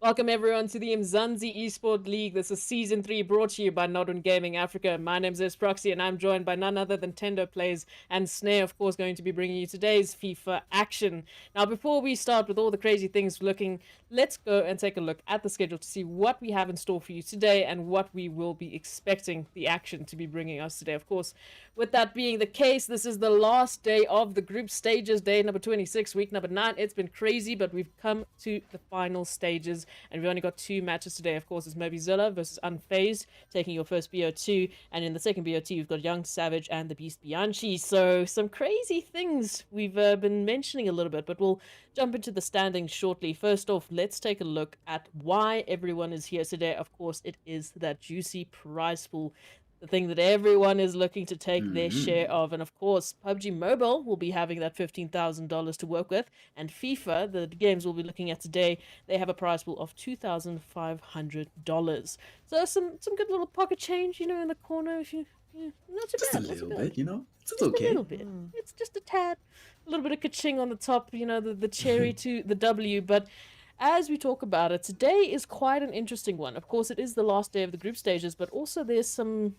Welcome everyone to the Umzansi Esports League. This is Season 3 brought to you by Nodwin Gaming Africa. My name is Proxy and I'm joined by none other than Tendo Plays and Snare, of course, going to be bringing you today's FIFA action. Now, before we start with all the crazy things looking, let's go and take a look at the schedule to see what we have in store for you today and what we will be expecting the action to be bringing us today. Of course, with that being the case, this is the last day of the group stages, day number 26, week number 9. It's been crazy, but we've come to the final stages. And we've only got 2 matches today. Of course, it's Mobizilla versus Unfaizdd, taking your first BO2. And in the second BO2, you've got Young Savage and the Beast Bianchi. So some crazy things we've been mentioning a little bit, but we'll jump into the standings shortly. First off, let's take a look at why everyone is here today. Of course, it is that juicy prize pool, the thing that everyone is looking to take their share of. And of course, PUBG Mobile will be having that $15,000 to work with. And FIFA, the games we'll be looking at today, they have a prize pool of $2,500. So some good little pocket change, in the corner. If you, not too just bad. a little bit, it's just okay. A little bit. It's just a tad. A little bit of ka-ching on the top, the cherry to the W. But as we talk about it, today is quite an interesting one. Of course, it is the last day of the group stages, but also there's some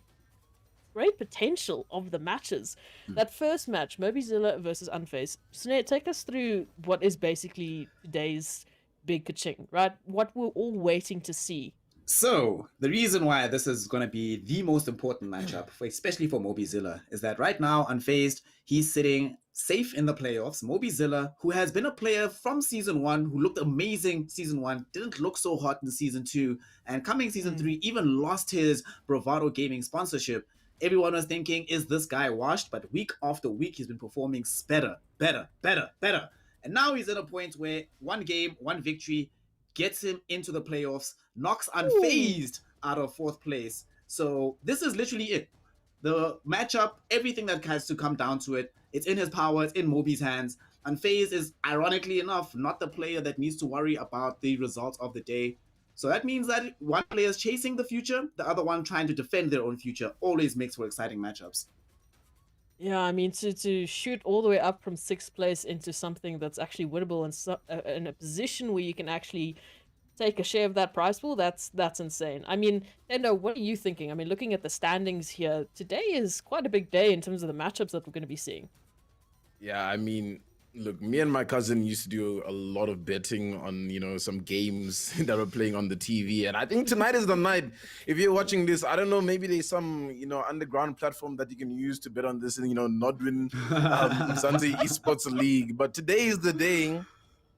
great potential of the matches. That first match, Mobizilla versus Unfaizdd. Snare, take us through what is basically today's big ka-ching, right? What we're all waiting to see. So, the reason why this is going to be the most important matchup, especially for Mobizilla, is that right now, Unfaizdd, he's sitting safe in the playoffs. Mobizilla, who has been a player from Season 1, who looked amazing Season 1, didn't look so hot in Season 2, and coming Season 3, even lost his Bravado Gaming sponsorship. Everyone was thinking, is this guy washed? But week after week, he's been performing better. And now he's at a point where one game, one victory gets him into the playoffs, knocks Unfaizdd out of 4th place. So this is literally it. The matchup, everything that has to come down to it, it's in his power, it's in Moby's hands. Unfaizdd is, ironically enough, not the player that needs to worry about the results of the day. So that means that one player is chasing the future, the other one trying to defend their own future. Always makes for exciting matchups. Yeah, I mean, to shoot all the way up from 6th place into something that's actually winnable and in a position where you can actually take a share of that prize pool, that's insane. I mean, Tendo, what are you thinking? I mean, looking at the standings here, today is quite a big day in terms of the matchups that we're going to be seeing. Yeah, I mean, look, me and my cousin used to do a lot of betting on, some games that were playing on the TV. And I think tonight is the night. If you're watching this, I don't know, maybe there's some, underground platform that you can use to bet on this, Nodwin, Umzansi Esports League. But today is the day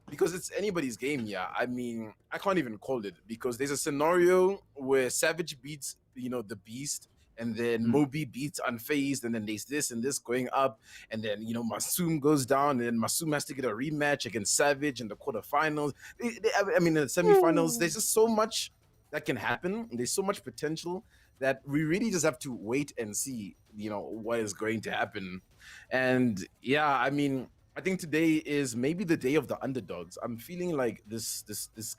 because it's anybody's game. Yeah, I mean, I can't even call it because there's a scenario where Savage beats, the Beast. And then Moby beats Unfaizdd, and then there's this and this going up, and then Masoom goes down, and then Masoom has to get a rematch against Savage in the quarterfinals. I mean, in the semifinals, there's just so much that can happen. There's so much potential that we really just have to wait and see, what is going to happen. And yeah, I mean, I think today is maybe the day of the underdogs. I'm feeling like this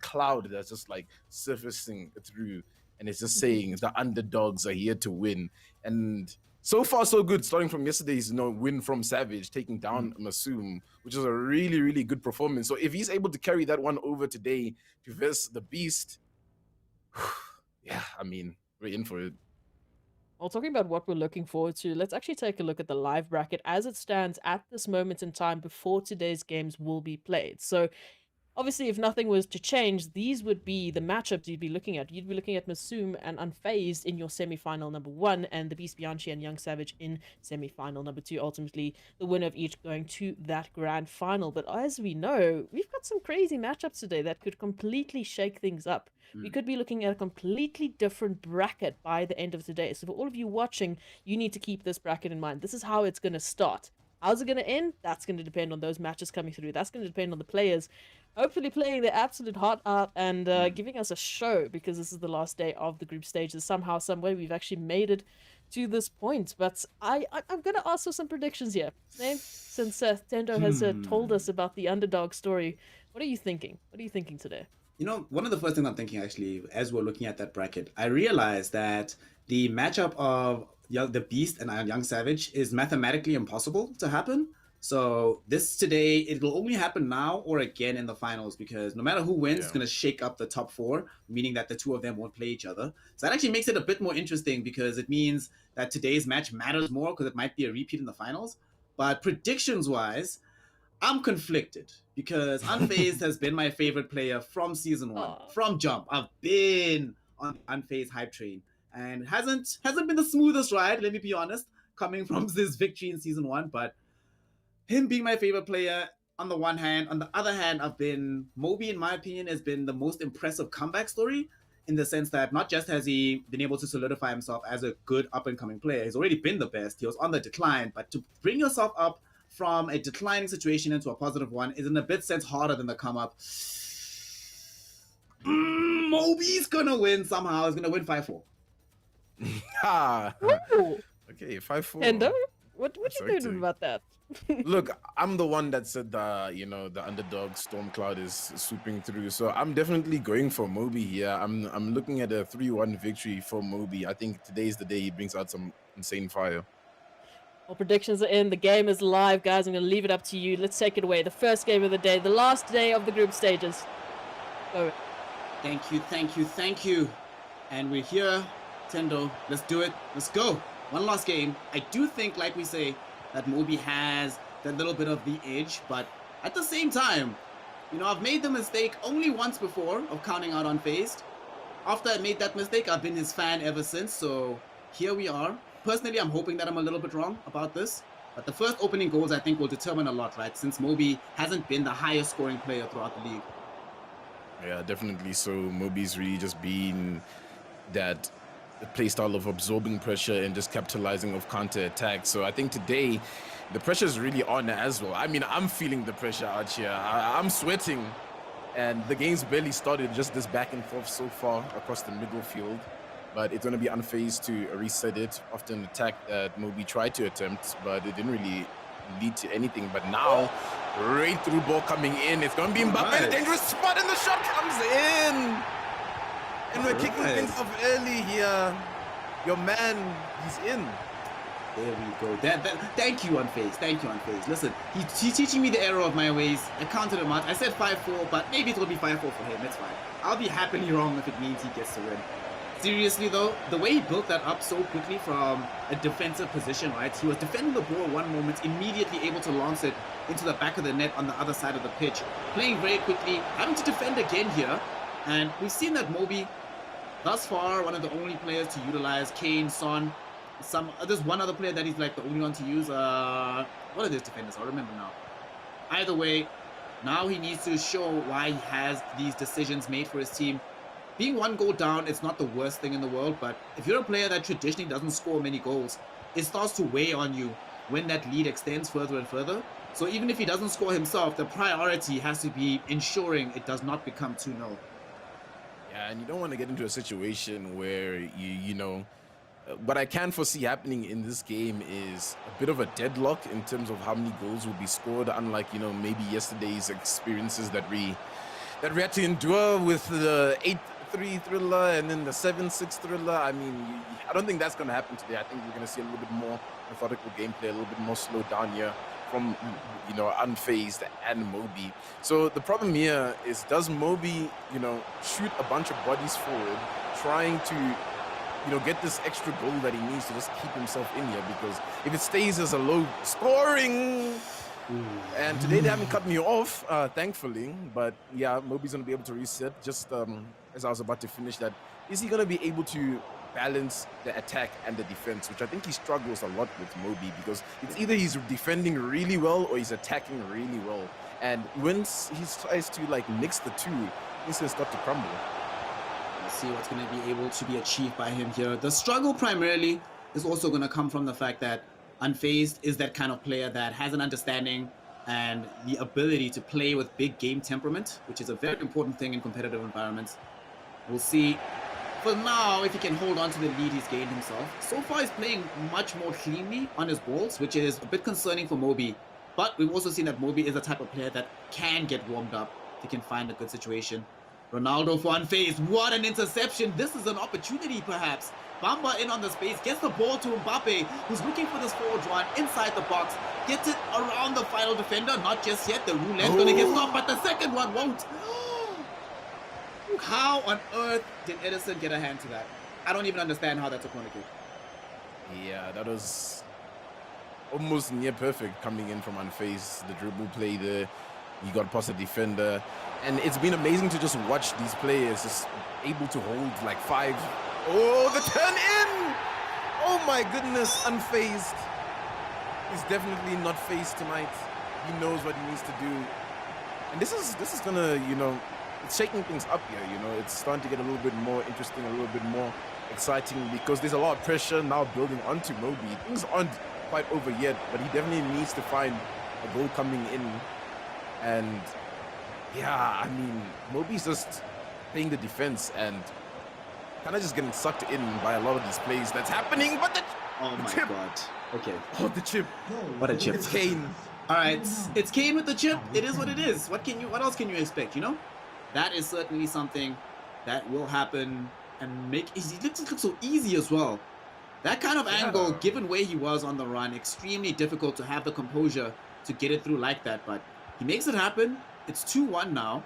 cloud that's just like surfacing through. And it's just saying the underdogs are here to win. And so far, so good. Starting from yesterday's win from Savage, taking down Masoom, which was a really, really good performance. So if he's able to carry that one over today to verse the Beast, yeah, I mean, we're in for it. Well, talking about what we're looking forward to, let's actually take a look at the live bracket as it stands at this moment in time before today's games will be played. So obviously, if nothing was to change, these would be the matchups you'd be looking at. You'd be looking at Masoom and Unfaizdd in your semi-final number 1, and the Beast Bianchi and Young Savage in semi-final number 2. Ultimately, the winner of each going to that grand final. But as we know, we've got some crazy matchups today that could completely shake things up. We could be looking at a completely different bracket by the end of today. So for all of you watching, you need to keep this bracket in mind. This is how it's going to start. How's it going to end? That's going to depend on those matches coming through. That's going to depend on the players hopefully playing their absolute heart out and giving us a show, because this is the last day of the group stages. Somehow, some way, we've actually made it to this point. But I'm going to ask for some predictions here. Since Tendo has told us about the underdog story, what are you thinking? What are you thinking today? One of the first things I'm thinking, actually, as we're looking at that bracket, I realized that the matchup of the Beast and Young Savage is mathematically impossible to happen. So this today, it will only happen now or again in the finals, because no matter who wins, it's going to shake up the top four, meaning that the two of them won't play each other. So that actually makes it a bit more interesting, because it means that today's match matters more, because it might be a repeat in the finals. But predictions wise, I'm conflicted, because Unfaizdd has been my favorite player from season 1, from jump. I've been on Unfaizdd hype train, and hasn't been the smoothest ride, let me be honest, coming from this victory in season 1. But him being my favorite player on the one hand, on the other hand, Moby, in my opinion, has been the most impressive comeback story, in the sense that not just has he been able to solidify himself as a good up and coming player, he's already been the best, he was on the decline, but to bring yourself up from a declining situation into a positive one is in a bit sense harder than the come up. Moby's gonna win somehow. He's gonna win 5-4. Okay, 5-4. Endo, what you doing about that? Look, I'm the one that said that, you know, the underdog Stormcloud is swooping through. So I'm definitely going for Moby here. I'm looking at a 3-1 victory for Moby. I think today is the day he brings out some insane fire. Well, predictions are in. The game is live, guys. I'm going to leave it up to you. Let's take it away. The first game of the day, the last day of the group stages. Go. Thank you. And we're here, Tendo. Let's do it. Let's go. One last game. I do think, like we say, that Moby has that little bit of the edge, but at the same time, you know, I've made the mistake only once before of counting out Unfaizdd. After I made that mistake, I've been his fan ever since, so here we are. Personally, I'm hoping that I'm a little bit wrong about this, but the first opening goals, I think, will determine a lot, right? Since Moby hasn't been the highest scoring player throughout the league. Yeah, definitely. So Moby's really just been that play style of absorbing pressure and just capitalizing of counter attack. So I think today the pressure is really on as well. I mean, I'm feeling the pressure out here. I'm sweating, and the game's barely started, just this back and forth so far across the middle field. But it's going to be Unfaizdd to reset it after an attack that Moby tried to attempt, but it didn't really lead to anything. But now, right through ball coming in. It's going to be Mbappe, a dangerous spot, and the shot comes in. And we're kicking things off early here. Your man, he's in. There we go. Thank you, Unfaizdd. Thank you, Unfaizdd. Listen, he's teaching me the error of my ways. I counted him out. I said 5-4, but maybe it will be 5-4 for him. It's fine. I'll be happily wrong if it means he gets to win. Seriously though, the way he built that up so quickly from a defensive position, right? He was defending the ball one moment, immediately able to launch it into the back of the net on the other side of the pitch. Playing very quickly, having to defend again here. And we've seen that Moby, thus far, one of the only players to utilize Kane, Son, there's one other player that he's like the only one to use. What are these defenders? I'll remember now. Either way, now he needs to show why he has these decisions made for his team. Being one goal down, it's not the worst thing in the world, but if you're a player that traditionally doesn't score many goals, it starts to weigh on you when that lead extends further and further. So even if he doesn't score himself, the priority has to be ensuring it does not become 2-0. Yeah, and you don't want to get into a situation where you know, what I can foresee happening in this game is a bit of a deadlock in terms of how many goals will be scored, unlike, you know, maybe yesterday's experiences that we had to endure with the 8-3 thriller and then the 7-6 thriller. I mean, I don't think that's going to happen today. I think we're going to see a little bit more methodical gameplay, a little bit more slowed down here from, you know, Unfaizdd and Moby. So the problem here is, does Moby, you know, shoot a bunch of bodies forward, trying to, you know, get this extra goal that he needs to just keep himself in here? Because if it stays as a low scoring, and today they haven't cut me off, thankfully. But yeah, Moby's going to be able to reset. Just as I was about to finish that, is he going to be able to balance the attack and the defense, which I think he struggles a lot with, Moby, because it's either he's defending really well or he's attacking really well. And once he tries to like mix the two, things can start to crumble. Let's see what's going to be able to be achieved by him here. The struggle primarily is also going to come from the fact that Unfaizdd is that kind of player that has an understanding and the ability to play with big game temperament, which is a very important thing in competitive environments. We'll see for now if he can hold on to the lead he's gained himself. So far he's playing much more cleanly on his balls, which is a bit concerning for Moby. But we've also seen that Moby is the type of player that can get warmed up if he can find a good situation. Ronaldo for Unfaizdd. What an interception. This is an opportunity, perhaps. Bamba in on the space, gets the ball to Mbappe, who's looking for this forward run inside the box, gets it around the final defender. Not just yet. The roulette's going to get stopped, but the second one won't. How on earth did Edison get a hand to that? I don't even understand how that's a corner kick. Yeah, that was almost near perfect coming in from Unfaizdd. The dribble play there. He got past the defender. And it's been amazing to just watch these players just able to hold like 5. Oh, the turn in! Oh my goodness, Unfaizdd. He's definitely not phased tonight. He knows what he needs to do. And this is gonna, it's shaking things up here, It's starting to get a little bit more interesting, a little bit more exciting because there's a lot of pressure now building onto Moby. Things aren't quite over yet, but he definitely needs to find a goal coming in. And yeah, I mean, Moby's just playing the defense and kind of just getting sucked in by a lot of these plays that's happening. But the chip. God. Okay. Oh, the chip. What a chip. It's Kane. All right, it's Kane with the chip. It is what it is. What else can you expect? That is certainly something that will happen and it looks so easy as well. That kind of angle, given where he was on the run, extremely difficult to have the composure to get it through like that. But he makes it happen. It's 2-1 now.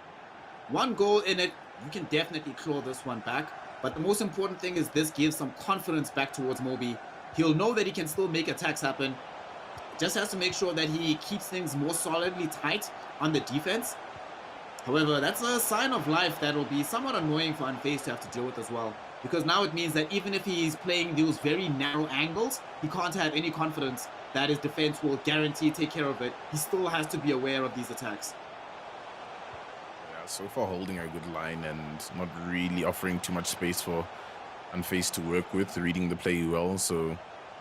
1 goal in it. You can definitely claw this one back. But the most important thing is this gives some confidence back towards Moby. He'll know that he can still make attacks happen. Just has to make sure that he keeps things more solidly tight on the defense. However, that's a sign of life that will be somewhat annoying for Unfaizdd to have to deal with as well. Because now it means that even if he's playing those very narrow angles, he can't have any confidence that his defense will guarantee take care of it. He still has to be aware of these attacks. Yeah, so far holding a good line and not really offering too much space for Unfaizdd to work with, reading the play well. So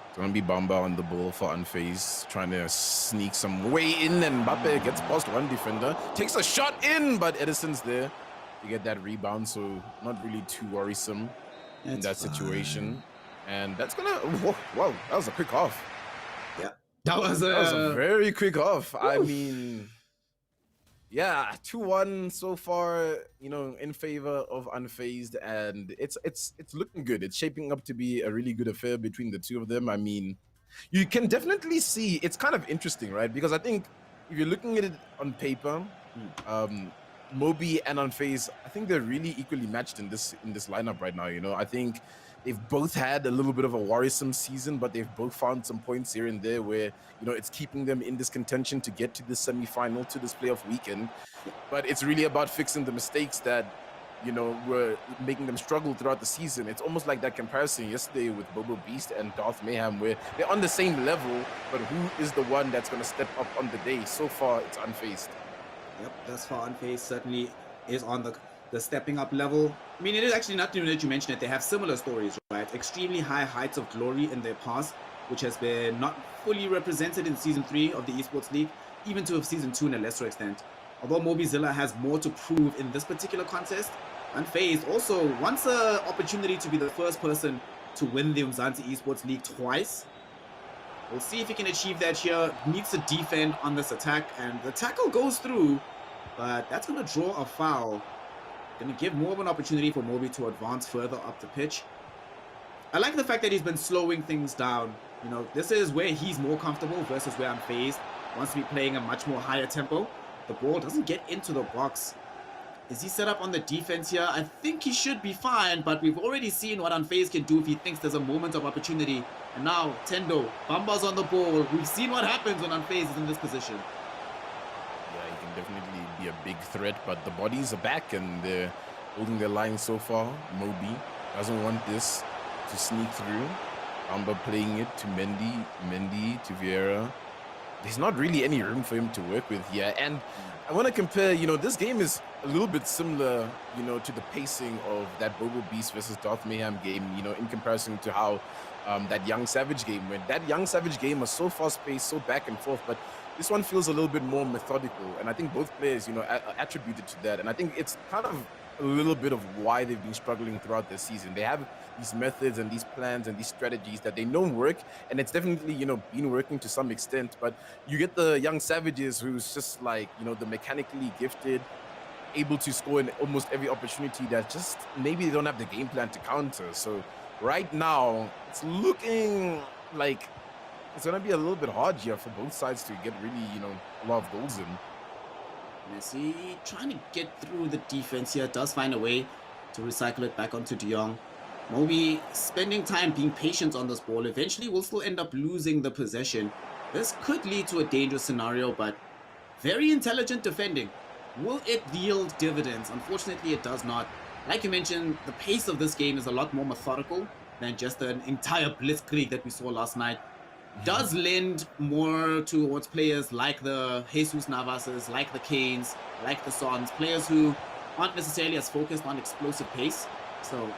it's going to be Bamba on the ball for Unfaizdd, trying to sneak some way in, and Mbappe gets past one defender, takes a shot in, but Edison's there to get that rebound, so not really too worrisome in that situation. And that's going to... Whoa, that was a quick off. Yeah, that was a very quick off. I mean... Yeah, 2-1 so far, in favor of Unfaizdd, and it's looking good. It's shaping up to be a really good affair between the two of them. I mean, you can definitely see it's kind of interesting, right? Because I think if you're looking at it on paper, Moby and Unfaizdd, I think they're really equally matched in this lineup right now. I think they've both had a little bit of a worrisome season, but they've both found some points here and there where, it's keeping them in this contention to get to this semi-final, to this playoff weekend. But it's really about fixing the mistakes that, were making them struggle throughout the season. It's almost like that comparison yesterday with Bobo Beast and Darth Mayhem, where they're on the same level, but who is the one that's going to step up on the day? So far, it's Unfaizdd. Yep, thus far Unfaizdd certainly is on the stepping up level. I mean, it is actually not new that you mentioned it. They have similar stories, right? Extremely high heights of glory in their past, which has been not fully represented in Season 3 of the Esports League, even to Season 2 in a lesser extent. Although Mobizilla has more to prove in this particular contest, Unfaizdd also wants an opportunity to be the first person to win the Umzansi Esports League twice. We'll see if he can achieve that here. Needs to defend on this attack, and the tackle goes through, but that's going to draw a foul. Going to give more of an opportunity for Moby to advance further up the pitch. I like the fact that he's been slowing things down. This is where he's more comfortable versus where Unfaizdd wants to be playing a much more higher tempo. The ball doesn't get into the box. Is he set up on the defense here? I think he should be fine, but we've already seen what Unfaizdd can do if he thinks there's a moment of opportunity. And now, Tendo, Bamba's on the ball. We've seen what happens when Unfaizdd is in this position. Yeah, he can definitely be a big threat, but the bodies are back and they're holding their line so far. Moby doesn't want this to sneak through. Bamba playing it to Mendy to Vieira. There's not really any room for him to work with here. And I want to compare, this game is a little bit similar, to the pacing of that Bobo Beast versus Darth Mayhem game, in comparison to how that Young Savage game went. That Young Savage game was so fast-paced, so back and forth, but this one feels a little bit more methodical. And I think both players, attributed to that. And I think it's kind of a little bit of why they've been struggling throughout this season. They have these methods and these plans and these strategies that they know work, and it's definitely, been working to some extent. But you get the Young Savages who's just like, the mechanically gifted, able to score in almost every opportunity that just maybe they don't have the game plan to counter. So right now, it's looking like it's going to be a little bit hard here for both sides to get really, a lot of goals in. Messi trying to get through the defense here, does find a way to recycle it back onto De Jong. Moby spending time being patient on this ball. Eventually, will still end up losing the possession. This could lead to a dangerous scenario, but very intelligent defending. Will it yield dividends? Unfortunately, it does not. Like you mentioned, the pace of this game is a lot more methodical than just an entire blitzkrieg that we saw last night. Does lend more towards players like the Jesus Navases, like the Canes, like the Sons, players who aren't necessarily as focused on explosive pace. So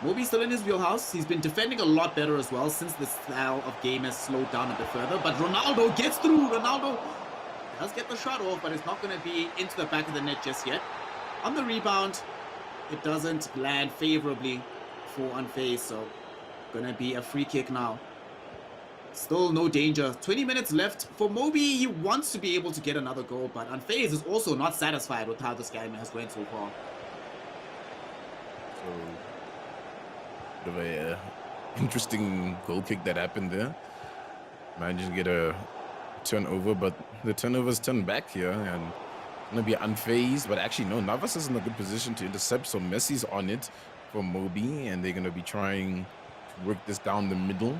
Moby's still in his wheelhouse. He's been defending a lot better as well since the style of game has slowed down a bit further. But Ronaldo gets through. Ronaldo does get the shot off, but it's not going to be into the back of the net just yet. On the rebound, it doesn't land favorably for Unfaizdd, so going to be a free kick now. Still no danger. 20 minutes left. For Moby, he wants to be able to get another goal, but Unfaizdd is also not satisfied with how this game has went so far. So, bit of a interesting goal kick that happened there. Managed to get a turnover, but the turnover's turned back here, and it's going to be Unfaizdd, but actually no, Navas is in a good position to intercept, so Messi's on it for Moby, and they're going to be trying to work this down the middle.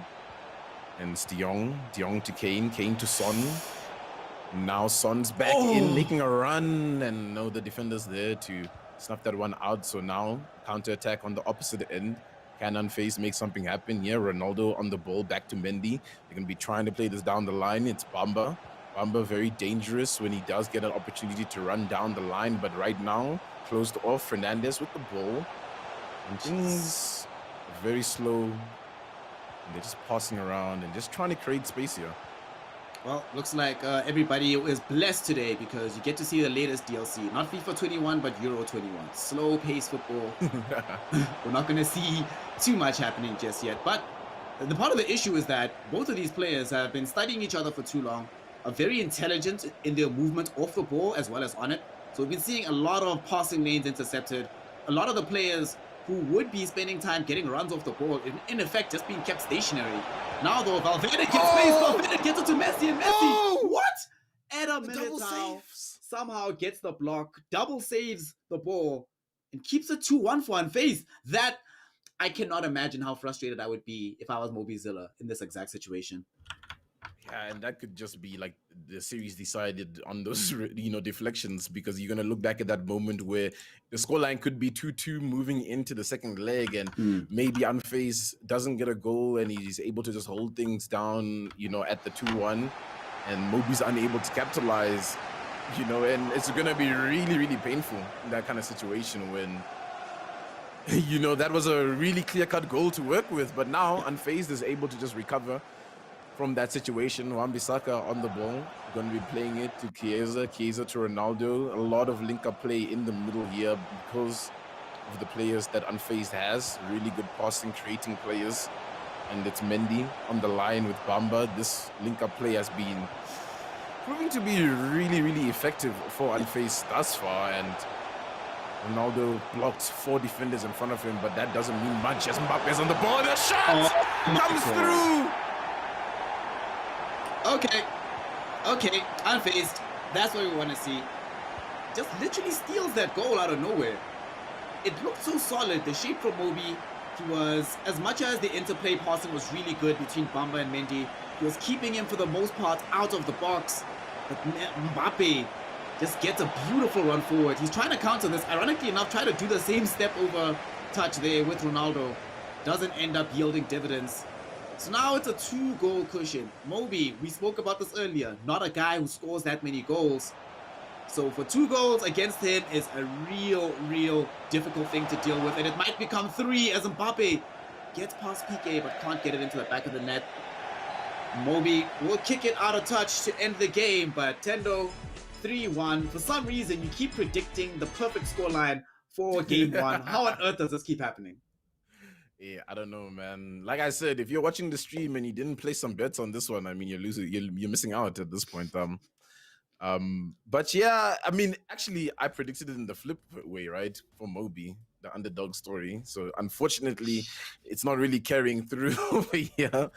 And it's De Jong to Kane to Son. Now Son's back in, making a run, and no, the defender's there to snuff that one out. So now counter-attack on the opposite end. Can Unfaizdd make something happen? Yeah, Ronaldo on the ball, back to Mendy. They're going to be trying to play this down the line. It's Bamba. Bamba very dangerous when he does get an opportunity to run down the line, but right now, closed off. Fernandez with the ball. And things very slow. They're just passing around and just trying to create space here. Well, looks like everybody is blessed today because you get to see the latest DLC. Not FIFA 21, but Euro 21. Slow pace football. We're not going to see too much happening just yet. But the part of the issue is that both of these players have been studying each other for too long, are very intelligent in their movement off the ball as well as on it. So we've been seeing a lot of passing lanes intercepted. A lot of the players who would be spending time getting runs off the ball, in effect, just being kept stationary. Now, though, Valverde gets space. Valverde gets it to Messi, and Messi, what? Eder Militao somehow gets the block, double saves the ball, and keeps it 2-1 for Unfaizdd. That, I cannot imagine how frustrated I would be if I was Mobizilla in this exact situation. Yeah, and that could just be like the series decided on those, deflections, because you're going to look back at that moment where the scoreline could be 2-2 moving into the second leg, and maybe Unfaizdd doesn't get a goal and he's able to just hold things down, at the 2-1, and Moby's unable to capitalize, and it's going to be really, really painful in that kind of situation when, that was a really clear-cut goal to work with, but now Unfaizdd is able to just recover from that situation. Wan-Bissaka on the ball, going to be playing it to Chiesa to Ronaldo. A lot of link-up play in the middle here because of the players that Unfaizdd has. Really good passing, creating players. And it's Mendy on the line with Bamba. This link-up play has been proving to be really, really effective for Unfaizdd thus far. And Ronaldo blocks 4 defenders in front of him, but that doesn't mean much as Mbappe's on the ball. The shot comes through. Okay, Unfaizdd, that's what we want to see. Just literally steals that goal out of nowhere. It looked so solid. The shape from Moby, he was, as much as the interplay passing was really good between Bamba and Mendy, he was keeping him for the most part out of the box. But Mbappe just gets a beautiful run forward. He's trying to counter this. Ironically enough, try to do the same step over touch there with Ronaldo. Doesn't end up yielding dividends. So now it's a 2-goal cushion. Moby, we spoke about this earlier, not a guy who scores that many goals. So for 2 goals against him is a real difficult thing to deal with. And it might become 3 as Mbappe gets past PK but can't get it into the back of the net. Moby will kick it out of touch to end the game, but Tendo 3-1. For some reason, you keep predicting the perfect scoreline for game 1. How on earth does this keep happening? Yeah, I don't know, man. Like I said, if you're watching the stream and you didn't place some bets on this one, I mean, you're losing. You're missing out at this point. But yeah, I mean, actually, I predicted it in the flip way, right? For Moby, the underdog story. So unfortunately, it's not really carrying through over here.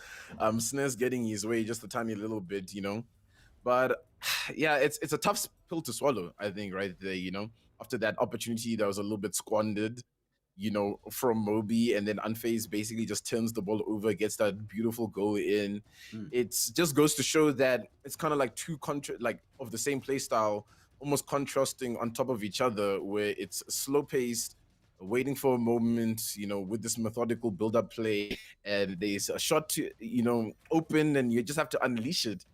Snare's getting his way just a tiny little bit, you know. But yeah, it's a tough pill to swallow, I think, right there, you know, after that opportunity that was a little bit squandered, you know, from Moby, and then Unfaized basically just turns the ball over, gets that beautiful goal in. Mm. It just goes to show that it's kind of like two like of the same play style, almost contrasting on top of each other, where it's slow paced, waiting for a moment, you know, with this methodical build up play, and there's a shot to, you know, open, and you just have to unleash it.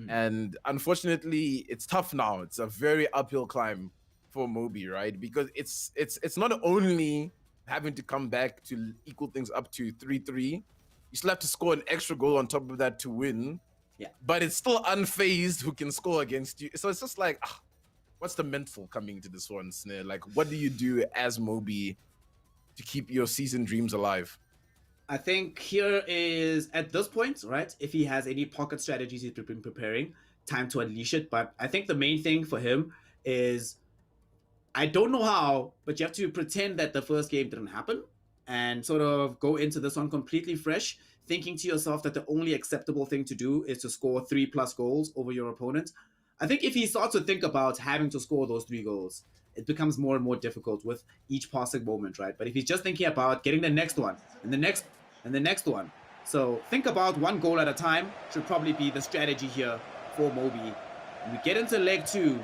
And unfortunately, it's tough now. It's a very uphill climb for Moby, right? Because it's not only having to come back to equal things up to 3-3. You still have to score an extra goal on top of that to win. Yeah. But it's still Unfazed who can score against you. So it's just like, what's the mental coming to this one, Snare? Like, what do you do as Moby to keep your season dreams alive? I think here is, at this point, right, if he has any pocket strategies he's been preparing, time to unleash it. But I think the main thing for him is, I don't know how, but you have to pretend that the first game didn't happen and sort of go into this one completely fresh, thinking to yourself that the only acceptable thing to do is to score 3+ goals over your opponent. I think if he starts to think about having to score those 3 goals, it becomes more and more difficult with each passing moment, right? But if he's just thinking about getting the next one and the next one, so think about 1 goal at a time should probably be the strategy here for Moby. And we get into leg 2.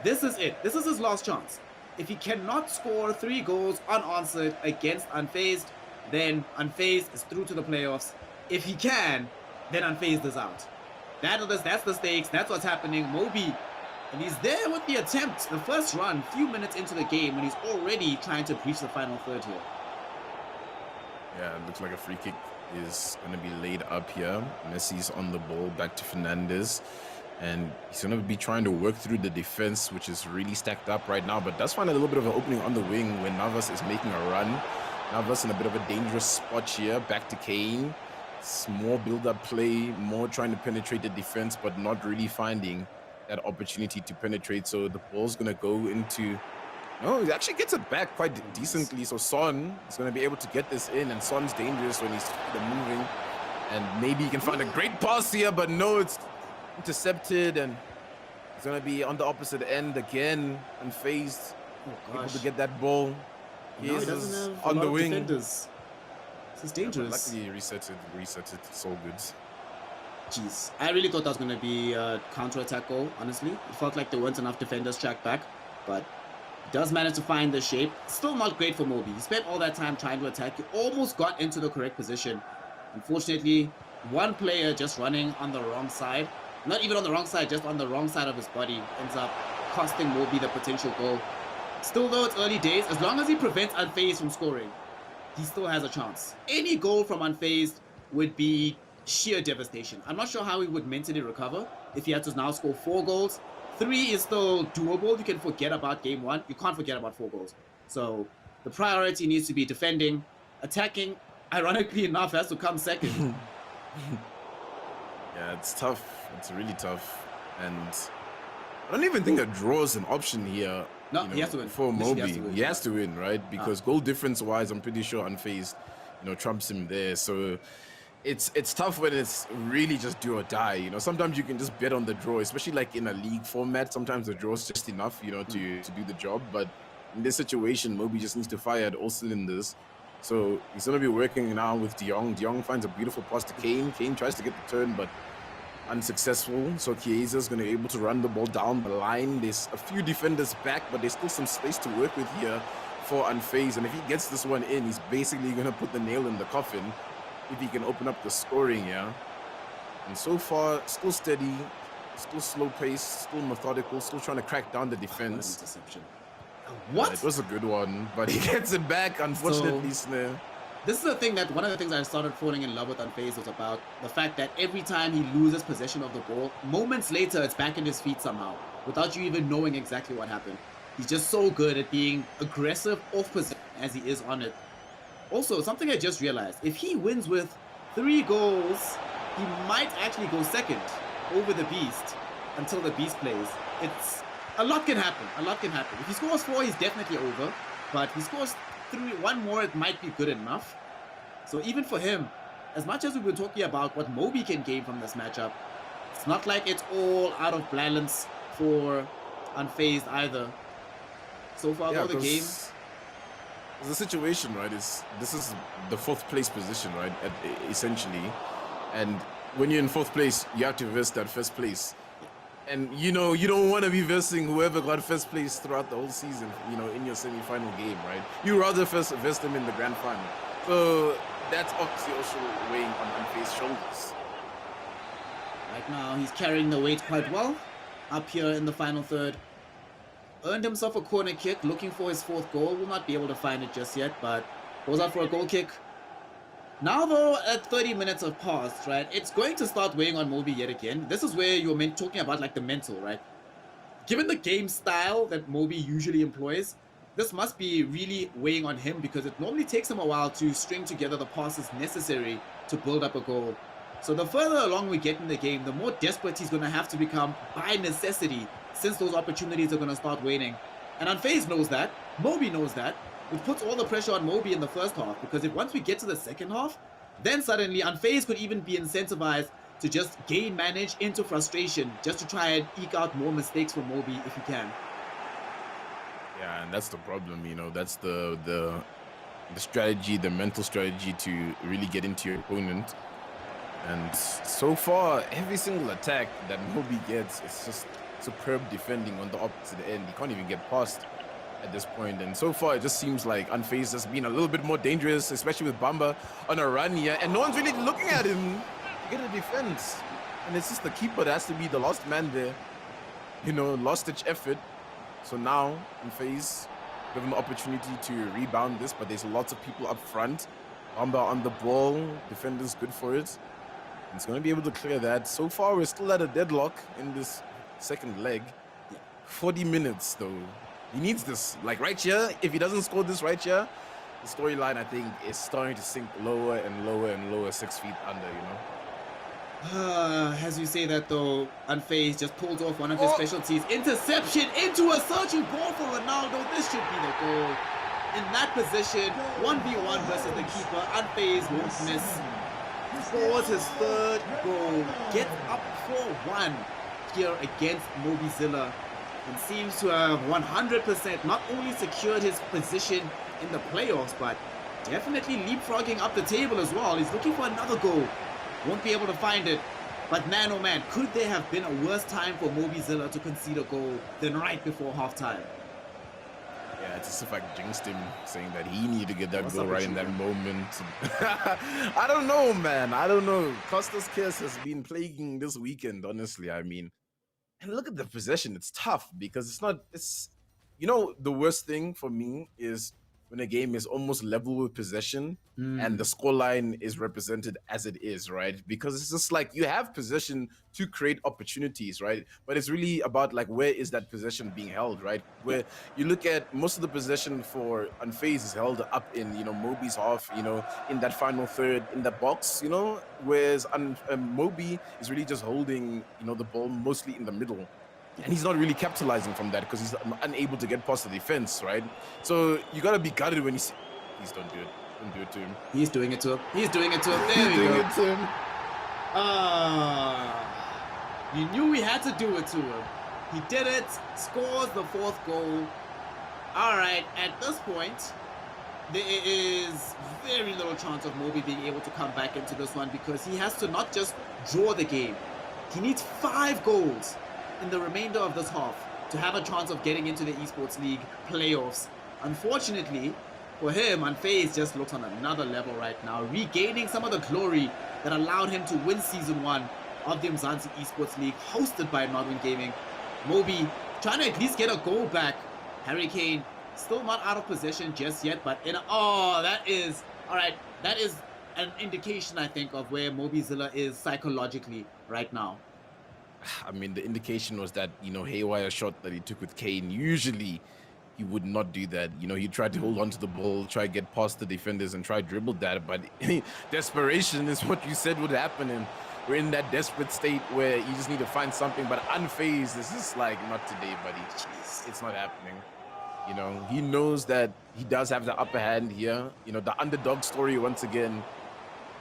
This is it. This is his last chance. If he cannot score 3 goals unanswered against Unfazed, then Unfazed is through to the playoffs. If he can, then Unfazed is out. That's the stakes. That's what's happening. Moby, and he's there with the attempt, the first run, few minutes into the game, and he's already trying to breach the final third here. Yeah, it looks like a free kick is going to be laid up here. Messi's on the ball, back to Fernandez. And he's going to be trying to work through the defense, which is really stacked up right now. But does find a little bit of an opening on the wing when Navas is making a run. Navas in a bit of a dangerous spot here. Back to Kane. It's more build-up play, more trying to penetrate the defense, but not really finding that opportunity to penetrate. So the ball's going to go into... No, he actually gets it back quite decently. So Son is going to be able to get this in, and Son's dangerous when he's moving. And maybe he can find a great pass here, but no, it's intercepted, and he's going to be on the opposite end again, Unfazed. Able to get that ball. He doesn't have on the wing. Defenders. This is dangerous. Luckily, he reset it. It's all good. Jeez. I really thought that was going to be a counter-attack goal, honestly. It felt like there weren't enough defenders tracked back, but does manage to find the shape. Still not great for Moby. He spent all that time trying to attack. He almost got into the correct position. Unfortunately, one player just running on the wrong side. Not even on the wrong side, just on the wrong side of his body. Ends up costing Moby the potential goal. Still, though, it's early days. As long as he prevents Unfazed from scoring, he still has a chance. Any goal from Unfazed would be sheer devastation. I'm not sure how he would mentally recover if he had to now score 4 goals. 3 is still doable. You can forget about game 1. You can't forget about 4 goals. So the priority needs to be defending. Attacking, ironically enough, has to come second. Yeah, it's tough. It's really tough. And I don't even think a draw is an option here. No, he has to win. For Moby. He has to win, right? Because goal difference-wise, I'm pretty sure Unfazed, trumps him there. So it's tough when it's really just do or die. Sometimes you can just bet on the draw, especially like in a league format. Sometimes the draw is just enough, to do the job. But in this situation, Moby just needs to fire at all cylinders. So he's going to be working now with De Jong. De Jong finds a beautiful pass to Kane. Kane tries to get the turn, but unsuccessful. So Chiesa's going to be able to run the ball down the line. There's a few defenders back, but there's still some space to work with here for Unfaized. And if he gets this one in, he's basically going to put the nail in the coffin if he can open up the scoring, yeah. And so far, still steady, still slow pace, still methodical, still trying to crack down the defense. Interception. What? Yeah, it was a good one, but he gets it back, unfortunately, Snare. This is the thing that one of the things I started falling in love with Unfaized was about the fact that every time he loses possession of the ball, moments later it's back in his feet somehow, without you even knowing exactly what happened. He's just so good at being aggressive off possession as he is on it. Also, something I just realized, if he wins with 3 goals, he might actually go second over the Beast until the Beast plays. it's a lot can happen. A lot can happen. If he scores 4, he's definitely over. But if he scores 3, 1 more, it might be good enough. So even for him, as much as we've been talking about what Moby can gain from this matchup, it's not like it's all out of balance for Unfaized either. So far, though, the game. The situation, right, is this is the 4th place position, right, essentially. And when you're in 4th place, you have to verse that 1st place. And, you know, you don't want to be versing whoever got 1st place throughout the whole season, you know, in your semi-final game, right? You rather first verse them in the grand final. So that's obviously also weighing on Unfaized's shoulders. Right now, he's carrying the weight quite well up here in the final third. Earned himself a corner kick, looking for his 4th goal. Will not be able to find it just yet, but goes out for a goal kick. Now, though, at 30 minutes have passed, right, it's going to start weighing on Moby yet again. This is where you're talking about, like, the mental, right? Given the game style that Moby usually employs, this must be really weighing on him because it normally takes him a while to string together the passes necessary to build up a goal. So the further along we get in the game, the more desperate he's going to have to become by necessity, since those opportunities are going to start waning. And Unfaized knows that. Moby knows that. Which puts all the pressure on Moby in the first half. Because if once we get to the second half, then suddenly Unfaized could even be incentivized to just gain manage into frustration. Just to try and eke out more mistakes from Moby if he can. Yeah, and that's the problem, you know. That's the strategy, the mental strategy to really get into your opponent. And so far, every single attack that Moby gets is just superb defending on the opposite end. He can't even get past at this point. And so far, it just seems like Unfaized has been a little bit more dangerous, especially with Bamba on a run here. And no one's really looking at him to get a defense. And it's just the keeper that has to be the last man there. You know, last-ditch effort. So now, Unfaized given the opportunity to rebound this, but there's lots of people up front. Bamba on the ball. Defender's good for it. He's going to be able to clear that. So far, we're still at a deadlock in this second leg. 40 minutes, though. He needs this. Like, right here, if he doesn't score this right here, the storyline, I think, is starting to sink lower and lower and lower, 6 feet under, you know? As you say that, though, Unfaized just pulls off one of his specialties. Interception into a searching ball for Ronaldo. This should be the goal. In that position, 1v1 versus the keeper. Unfaized won't miss. Scores his 3rd goal, gets up 4-1 here against Mobizilla, and seems to have 100% not only secured his position in the playoffs, but definitely leapfrogging up the table as well. He's looking for another goal, won't be able to find it. But man, oh man, could there have been a worse time for Mobizilla to concede a goal than right before halftime? Yeah, it's as if I jinxed him, saying that he needed to get that goal right in that moment. I don't know, man. I don't know. Costa's curse has been plaguing this weekend, honestly. I mean, and look at the possession. It's tough because it's, you know, the worst thing for me is when a game is almost level with possession and the scoreline is represented as it is, right? Because it's just like you have possession to create opportunities, right? But it's really about like where is that possession being held, right? Where you look at most of the possession for Unfaized is held up in, you know, Moby's half, you know, in that final third in the box, you know, whereas Moby is really just holding, you know, the ball mostly in the middle. And he's not really capitalizing from that because he's unable to get past the defense, right? So you gotta be gutted when you see. Please don't do it. Don't do it to him. He's doing it to him. He's doing it to him. There we go. Doing it to him. You knew we had to do it to him. He did it. Scores the 4th goal. All right. At this point, there is very little chance of Moby being able to come back into this one because he has to not just draw the game. He needs 5 goals in the remainder of this half to have a chance of getting into the Esports League playoffs. Unfortunately for him, Unfaized just looks on another level right now, regaining some of the glory that allowed him to win Season 1 of the Umzansi Esports League, hosted by Northern Gaming. Moby trying to at least get a goal back. Harry Kane still not out of possession just yet, but that is an indication, I think, of where Mobizilla is psychologically right now. I mean, the indication was that, you know, haywire shot that he took with Kane. Usually, he would not do that. You know, he tried to hold on to the ball, try to get past the defenders and try to dribble that. But desperation is what you said would happen. And we're in that desperate state where you just need to find something. But Unfaizdd, this is like, not today, buddy. It's not happening. You know, he knows that he does have the upper hand here. You know, the underdog story once again.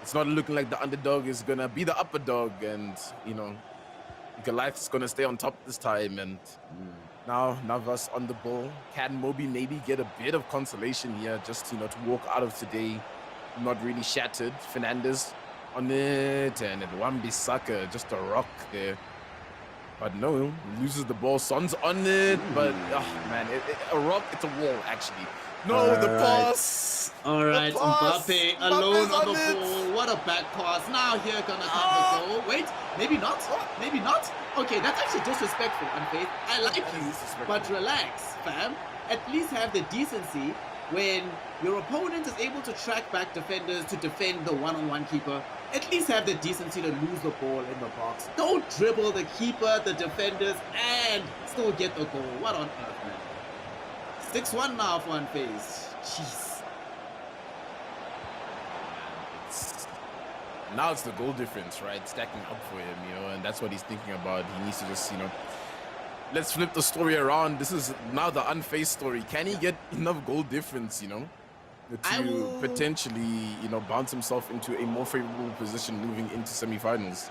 It's not looking like the underdog is gonna be the upper dog, and you know, Goliath's gonna stay on top this time. And now Navas on the ball. Can Moby maybe get a bit of consolation here, just, you know, to walk out of today not really shattered? Fernandez on it, and Wan-Bissaka, just a rock there. But no, loses the ball. Son's on it, but man, a rock, it's a wall actually. No, the pass. All right, Mbappe alone on the ball. What a back pass. Now here gonna come the goal. Wait, maybe not. Maybe not. Okay, that's actually disrespectful, Unfaizdd. I like you, but relax, fam. At least have the decency when your opponent is able to track back defenders to defend the one-on-one keeper. At least have the decency to lose the ball in the box. Don't dribble the keeper, the defenders, and still get the goal. What on earth, man? 6-1 now for Unfaizdd. Jeez. Now it's the goal difference, right? Stacking up for him, you know, and that's what he's thinking about. He needs to just, you know, let's flip the story around. This is now the Unfaizdd story. Can he get enough goal difference, you know, to potentially, you know, bounce himself into a more favorable position moving into semifinals?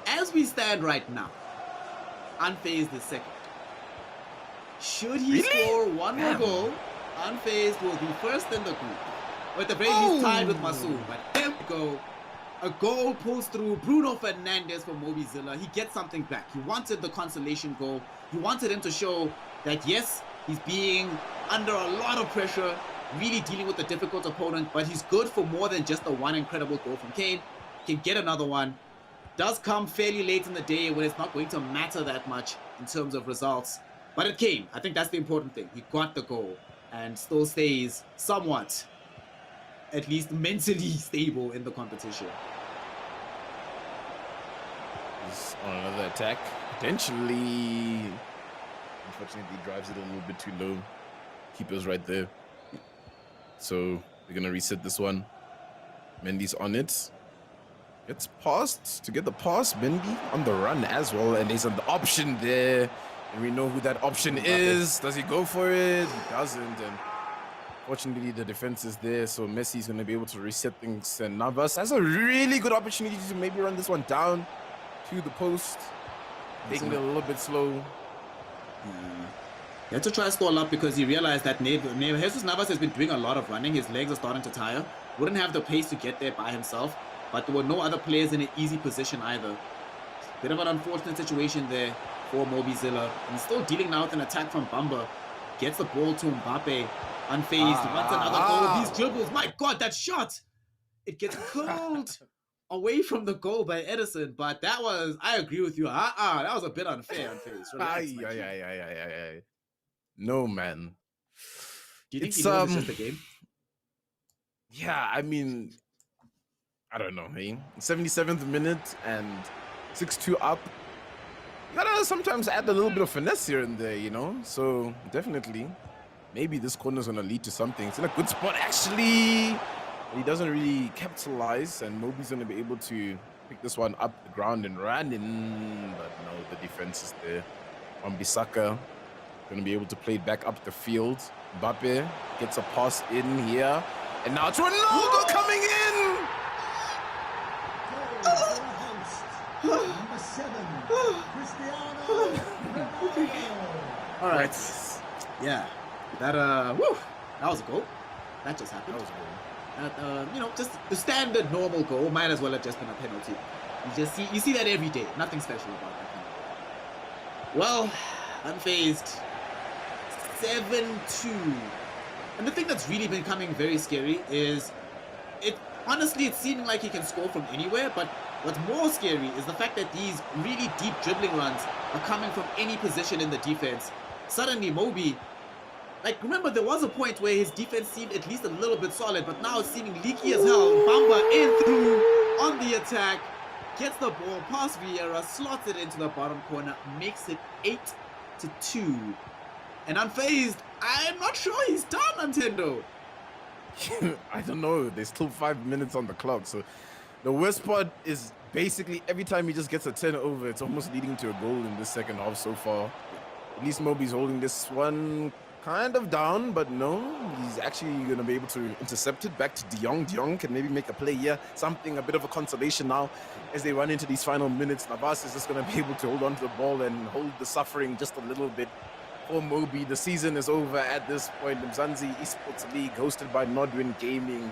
As we stand right now, Unfaizdd is second. Should he score one more goal, Unfaizdd will be first in the group. Or at the very least tied with Masood. But there we go. A goal pulls through. Bruno Fernandes for Mobizilla. He gets something back. He wanted the consolation goal. He wanted him to show that, yes, he's being under a lot of pressure, really dealing with a difficult opponent, but he's good for more than just the one incredible goal from Kane. Can get another one. Does come fairly late in the day when it's not going to matter that much in terms of results. But it came. I think that's the important thing. He got the goal and still stays somewhat, at least mentally stable in the competition. He's on another attack. Potentially, unfortunately, drives it a little bit too low. Keeper's right there. So we're going to reset this one. Mendy's on it. Gets passed to get the pass. Mendy on the run as well. And there's an option there. And we know who that option is. Does he go for it? He doesn't. And fortunately, the defense is there. So Messi's going to be able to reset things. And Navas has a really good opportunity to maybe run this one down to the post. Taking it a little bit slow. He had to try to stall up because he realized that Jesus Navas has been doing a lot of running. His legs are starting to tire. Wouldn't have the pace to get there by himself. But there were no other players in an easy position either. Bit of an unfortunate situation there for Mobizilla. And he's still dealing now with an attack from Bamba. Gets the ball to Mbappe. Unfazed. Wants another goal. These dribbles. My God, that shot! It gets curled away from the goal by Edison. But that was, I agree with you. That was a bit unfair, Unfazed. No, man. Do you think he knows it's just a game? Yeah, I mean, I don't know, hey? 77th minute and 6-2 up. You gotta sometimes add a little bit of finesse here and there, you know? So, definitely, maybe this corner's gonna lead to something. It's in a good spot, actually. He doesn't really capitalize, and Moby's gonna be able to pick this one up the ground and run in. But no, the defense is there. Wan-Bissaka gonna be able to play it back up the field. Mbappe gets a pass in here. And now it's Ronaldo coming in! All right. Yeah. That was a goal. That just happened. That was a goal. You know, just the standard normal goal. Might as well have just been a penalty. You see that every day. Nothing special about that kind of goal. Well, Unfazed 7-2. And the thing that's really been becoming very scary is honestly, it's seeming like he can score from anywhere, but what's more scary is the fact that these really deep dribbling runs are coming from any position in the defense. Suddenly, Moby, like, remember, there was a point where his defense seemed at least a little bit solid, but now it's seeming leaky as hell. Bamba in through on the attack, gets the ball past Vieira, slots it into the bottom corner, makes it 8-2. And Unfazed, I'm not sure he's done, Nintendo. I don't know. There's still 5 minutes on the clock, so The worst part is basically every time he just gets a 10 over, it's almost leading to a goal in this second half so far. At least Moby's holding this one kind of down, but no, he's actually going to be able to intercept it back to De Jong. De Jong can maybe make a play here, something, a bit of a consolation now as they run into these final minutes. Navas is just going to be able to hold on to the ball and hold the suffering just a little bit for Moby. The season is over at this point. Umzansi Esports League, hosted by Nodwin Gaming.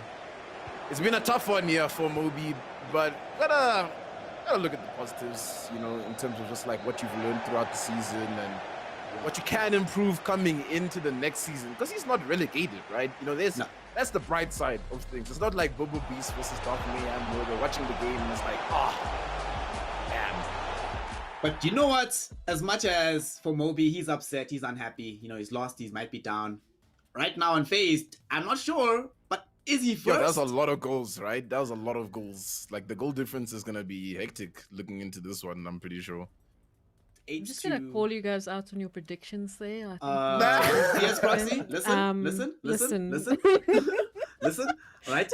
It's been a tough one here for Moby, but gotta look at the positives, you know, in terms of just like what you've learned throughout the season and what you can improve coming into the next season, because he's not relegated, right? You know, that's the bright side of things. It's not like Bobo Beast versus Dark Mayhem where we're watching the game and it's like, damn. But you know what? As much as for Moby, he's upset, he's unhappy, you know, he's lost, he might be down. Right now, Unfaizdd, I'm not sure, but is he first? Yeah, that was a lot of goals, right? That was a lot of goals. Like, the goal difference is going to be hectic looking into this one, I'm pretty sure. I'm just going to call you guys out on your predictions there. Yes, Proxy, listen, right?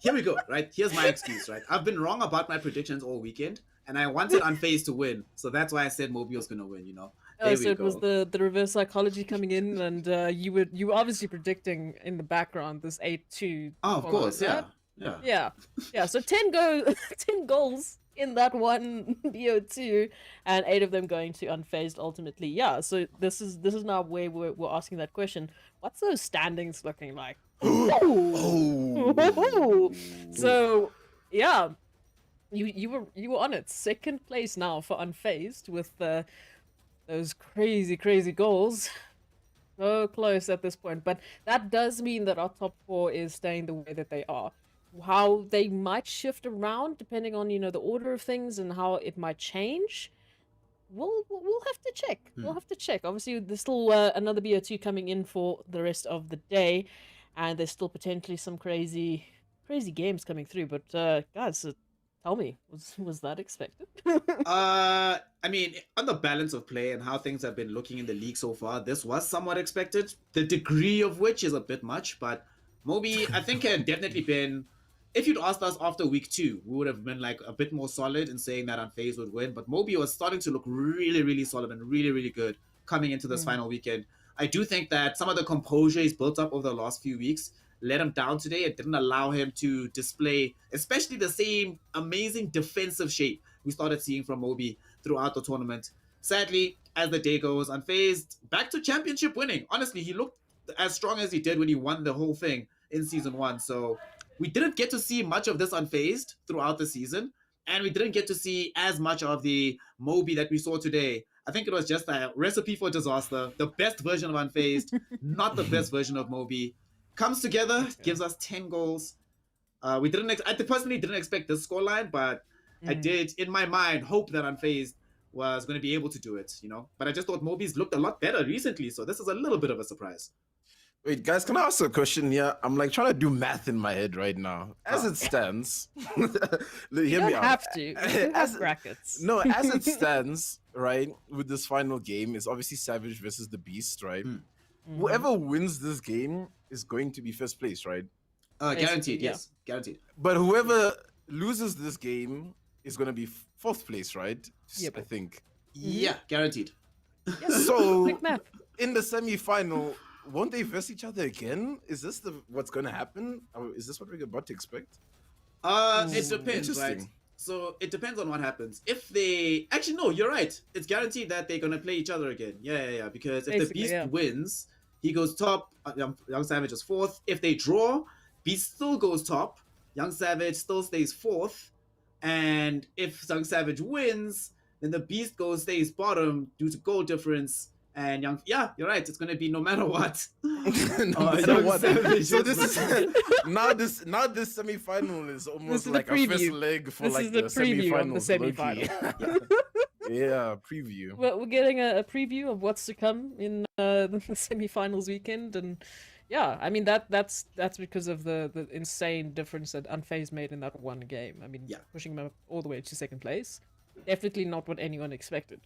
Here we go, right? Here's my excuse, right? I've been wrong about my predictions all weekend, and I wanted Unfaizdd to win, so that's why I said Moby was going to win, you know? Oh, so it was the reverse psychology coming in, and you were obviously predicting in the background this 8-2. Oh, of course, right? Yeah. So 10 goals in that one BO2, and 8 of them going to Unfaizdd ultimately. Yeah. So this is now where we're asking that question. What's those standings looking like? So yeah, you were on it. Second place now for Unfaizdd with those crazy goals. So close at this point, but that does mean that our top 4 is staying the way that they are. How they might shift around depending on, you know, the order of things and how it might change, we'll have to check. We'll have to check. Obviously, there's still another BO2 coming in for the rest of the day, and there's still potentially some crazy games coming through. But guys, tell me, was that expected? I mean, on the balance of play and how things have been looking in the league so far, this was somewhat expected. The degree of which is a bit much, but Moby, I think, had definitely been. If you'd asked us after week 2, we would have been like a bit more solid in saying that Unfaizdd would win. But Moby was starting to look really solid and really good coming into this final weekend. I do think that some of the composure he's built up over the last few weeks let him down today. It didn't allow him to display, especially the same amazing defensive shape we started seeing from Moby throughout the tournament. Sadly, as the day goes, Unfaizdd back to championship winning. Honestly, he looked as strong as he did when he won the whole thing in season 1. So we didn't get to see much of this Unfaizdd throughout the season, and we didn't get to see as much of the Moby that we saw today. I think it was just a recipe for disaster. The best version of Unfaizdd, not the best version of Moby, comes together, gives us 10 goals. I personally didn't expect this scoreline, but I did, in my mind, hope that Unfaizdd was going to be able to do it, you know? But I just thought Moby's looked a lot better recently, so this is a little bit of a surprise. Wait, guys, can I ask a question here? I'm like trying to do math in my head right now. As it stands, you don't have to. You have brackets. No, as it stands, right, with this final game, it's obviously Savage versus the Beast, right? Whoever wins this game is going to be first place, right? Guaranteed, yes. Guaranteed. But whoever loses this game is going to be fourth place, right? Yep. I think. Yeah, guaranteed. So, in the semi-final, won't they verse each other again? Is this what's going to happen? Or is this what we're about to expect? It depends, right? So it depends on what happens. If they actually no, you're right. It's guaranteed that they're gonna play each other again. Yeah. Because if the Beast wins, he goes top. Young Savage is 4th. If they draw, Beast still goes top. Young Savage still stays 4th. And if Young Savage wins, then the Beast stays bottom due to goal difference. And you're right. It's gonna be no matter what. No matter what. So this is now this semi-final is almost like a first leg for like the semi-final. Yeah, preview. Well, we're getting a preview of what's to come in the semi-finals weekend, and yeah, I mean that's because of the insane difference that Unfaizdd made in that one game. I mean, pushing them all the way to second place, definitely not what anyone expected.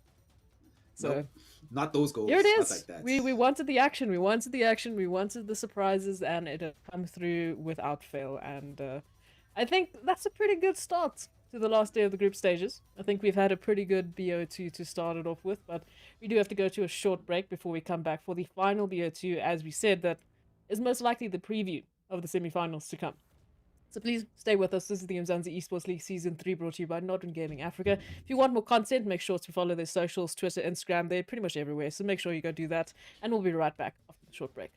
So nope, not those goals. Here it is. Like that. We wanted the action. We wanted the surprises, and it had come through without fail. And I think that's a pretty good start to the last day of the group stages. I think we've had a pretty good BO2 to start it off with, but we do have to go to a short break before we come back for the final BO2, as we said, that is most likely the preview of the semi-finals to come. So please stay with us. This is the Umzansi Esports League Season 3 brought to you by Northern Gaming Africa. If you want more content, make sure to follow their socials, Twitter, Instagram. They're pretty much everywhere, so make sure you go do that. And we'll be right back after the short break.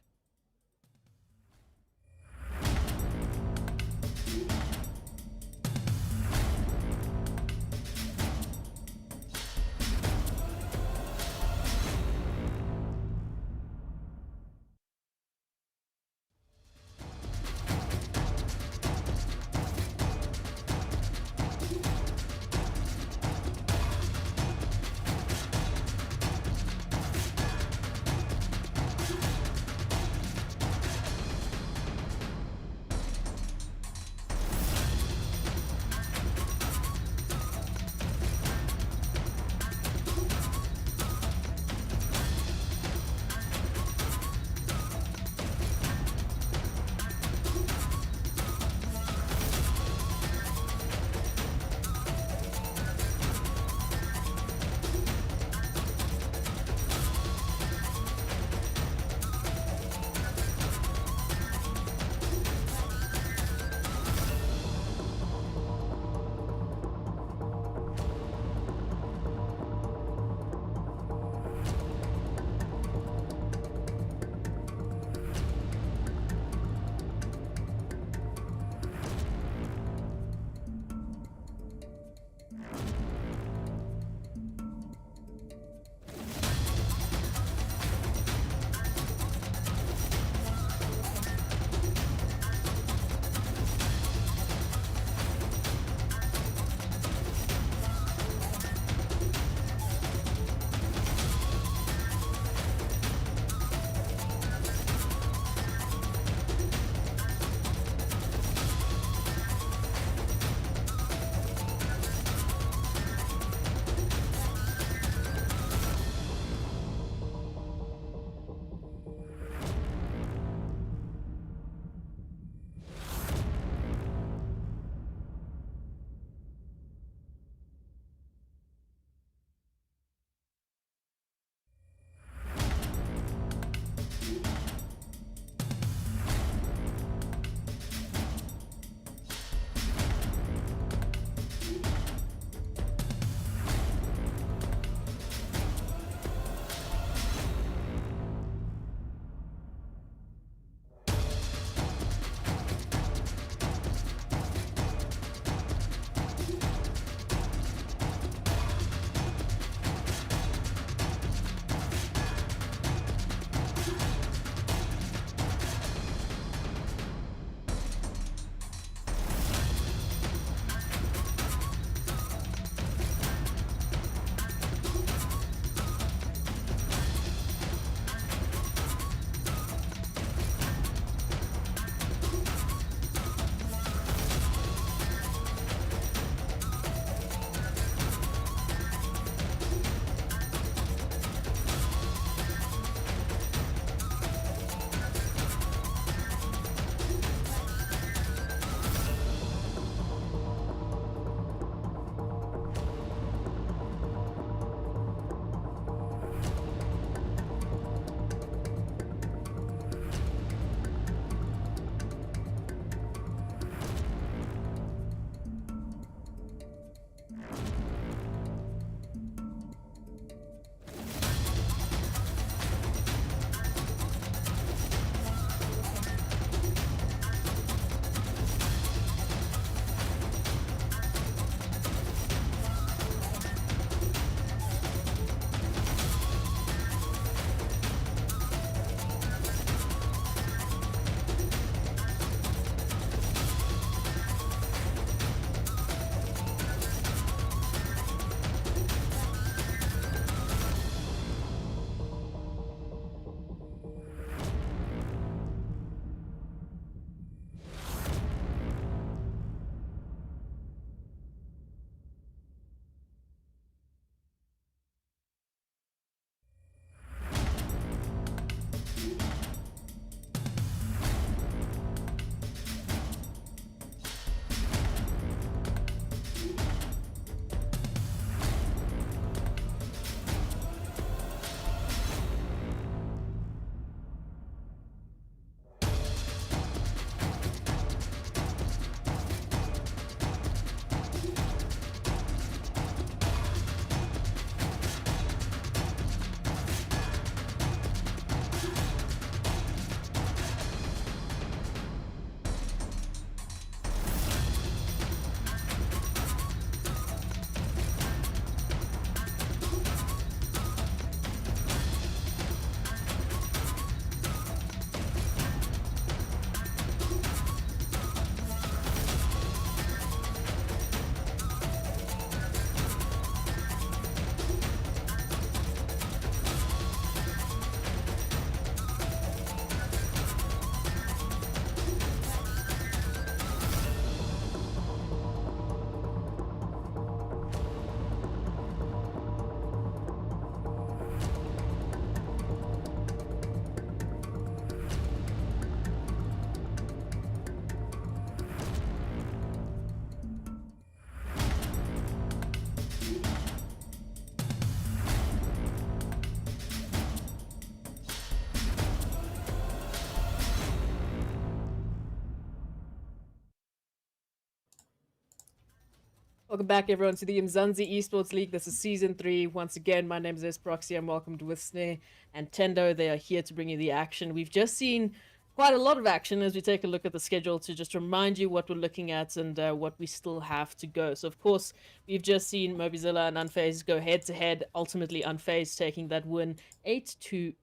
Welcome back, everyone, to the Umzansi Esports League. This is Season 3. Once again, my name is Proxy. I'm welcomed with Snare and Tendo. They are here to bring you the action. We've just seen quite a lot of action as we take a look at the schedule to just remind you what we're looking at and what we still have to go. So, of course, we've just seen Mobizilla and Unfaizdd go head-to-head. Ultimately, Unfaizdd taking that win 8-2.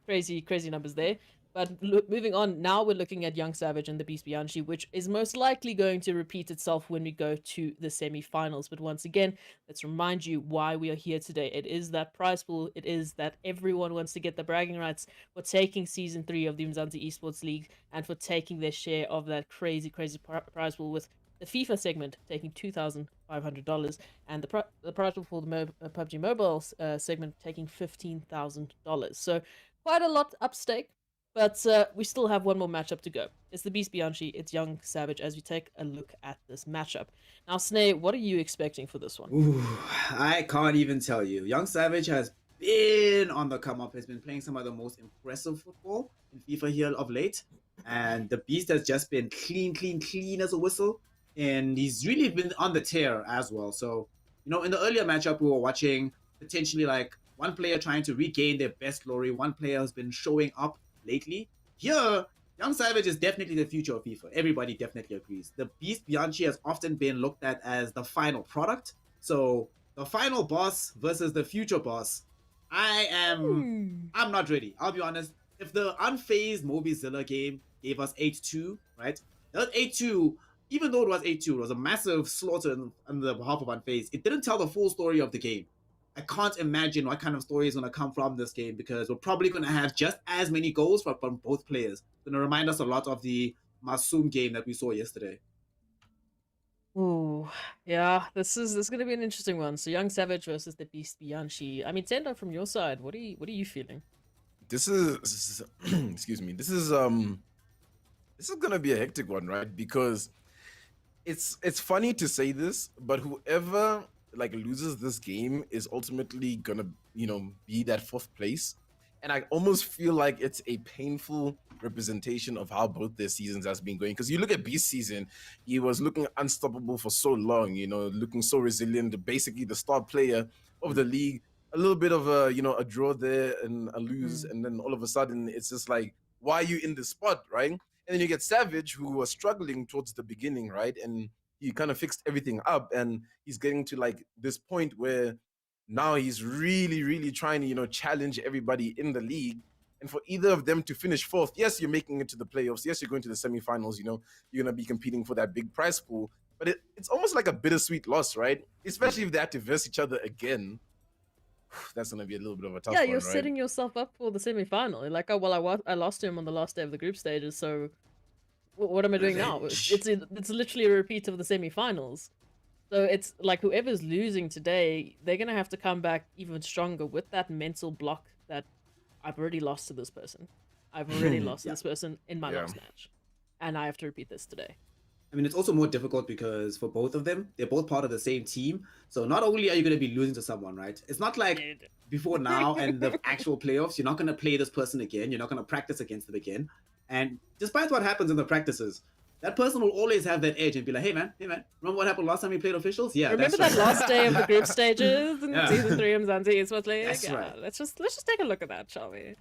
Crazy numbers there. But moving on, now we're looking at Young Savage and the Beast Bianchi, which is most likely going to repeat itself when we go to the semi-finals. But once again, let's remind you why we are here today. It is that prize pool. It is that everyone wants to get the bragging rights for taking Season 3 of the Umzansi Esports League and for taking their share of that crazy prize pool, with the FIFA segment taking $2,500 and the prize pool for the PUBG Mobile segment taking $15,000. So quite a lot up stake. But we still have one more matchup to go. It's the Beast Bianchi, it's Young Savage, as we take a look at this matchup. Now, Snare, what are you expecting for this one? Ooh, I can't even tell you. Young Savage has been on the come up, has been playing some of the most impressive football in FIFA here of late. And the Beast has just been clean as a whistle. And he's really been on the tear as well. So, you know, in the earlier matchup, we were watching potentially like one player trying to regain their best glory. One player has been showing up lately. Here, Young Savage is definitely the future of FIFA. Everybody definitely agrees. The Beast Bianchi has often been looked at as the final product. So the final boss versus the future boss. I'm not ready. I'll be honest. If the Unfaizdd Mobizilla game gave us 8-2, right? That 8-2, even though it was 8-2, it was a massive slaughter on the behalf of Unfaizdd. It didn't tell the full story of the game. I can't imagine what kind of story is going to come from this game, because we're probably going to have just as many goals from both players. It's going to remind us a lot of the Masum game that we saw yesterday. Ooh, yeah, this is going to be an interesting one. So Young Savage versus the Beast Bianchi. I mean, Tendo, from your side, what are you feeling? This is excuse me. This is gonna be a hectic one, right? Because it's funny to say this, but whoever like loses this game is ultimately gonna, be that fourth place. And I almost feel like it's a painful representation of how both their seasons has been going. Because you look at Beast's season, he was looking unstoppable for so long, looking so resilient, basically the star player of the league. A little bit of a draw there and a lose, and then all of a sudden it's just like, why are you in this spot, right? And then you get Savage, who was struggling towards the beginning, right? And he kind of fixed everything up, and he's getting to like this point where now he's really trying to challenge everybody in the league. And for either of them to finish fourth, yes, you're making it to the playoffs, yes, you're going to the semifinals, you're going to be competing for that big prize pool, but it's almost like a bittersweet loss, right? Especially if they have to verse each other again. That's going to be a little bit of a tough one, Yeah, you're right? setting yourself up for the semi-final. Like, oh well, I lost to him on the last day of the group stages, so what am I doing now? It's literally a repeat of the semi-finals. So it's like whoever's losing today, they're going to have to come back even stronger with that mental block that I've already lost to this person. I've already lost to this person in my last match. And I have to repeat this today. I mean, it's also more difficult because for both of them, they're both part of the same team. So not only are you going to be losing to someone, right? It's not like before now and the actual playoffs, you're not going to play this person again. You're not going to practice against them again. And despite what happens in the practices, that person will always have that edge and be like, hey man, remember what happened last time we played officials? Yeah, remember that's that last day of the group stages in Yeah. Season 3 of Umzansi Esports League? That's Yeah, right. let's just take a look at that, shall we?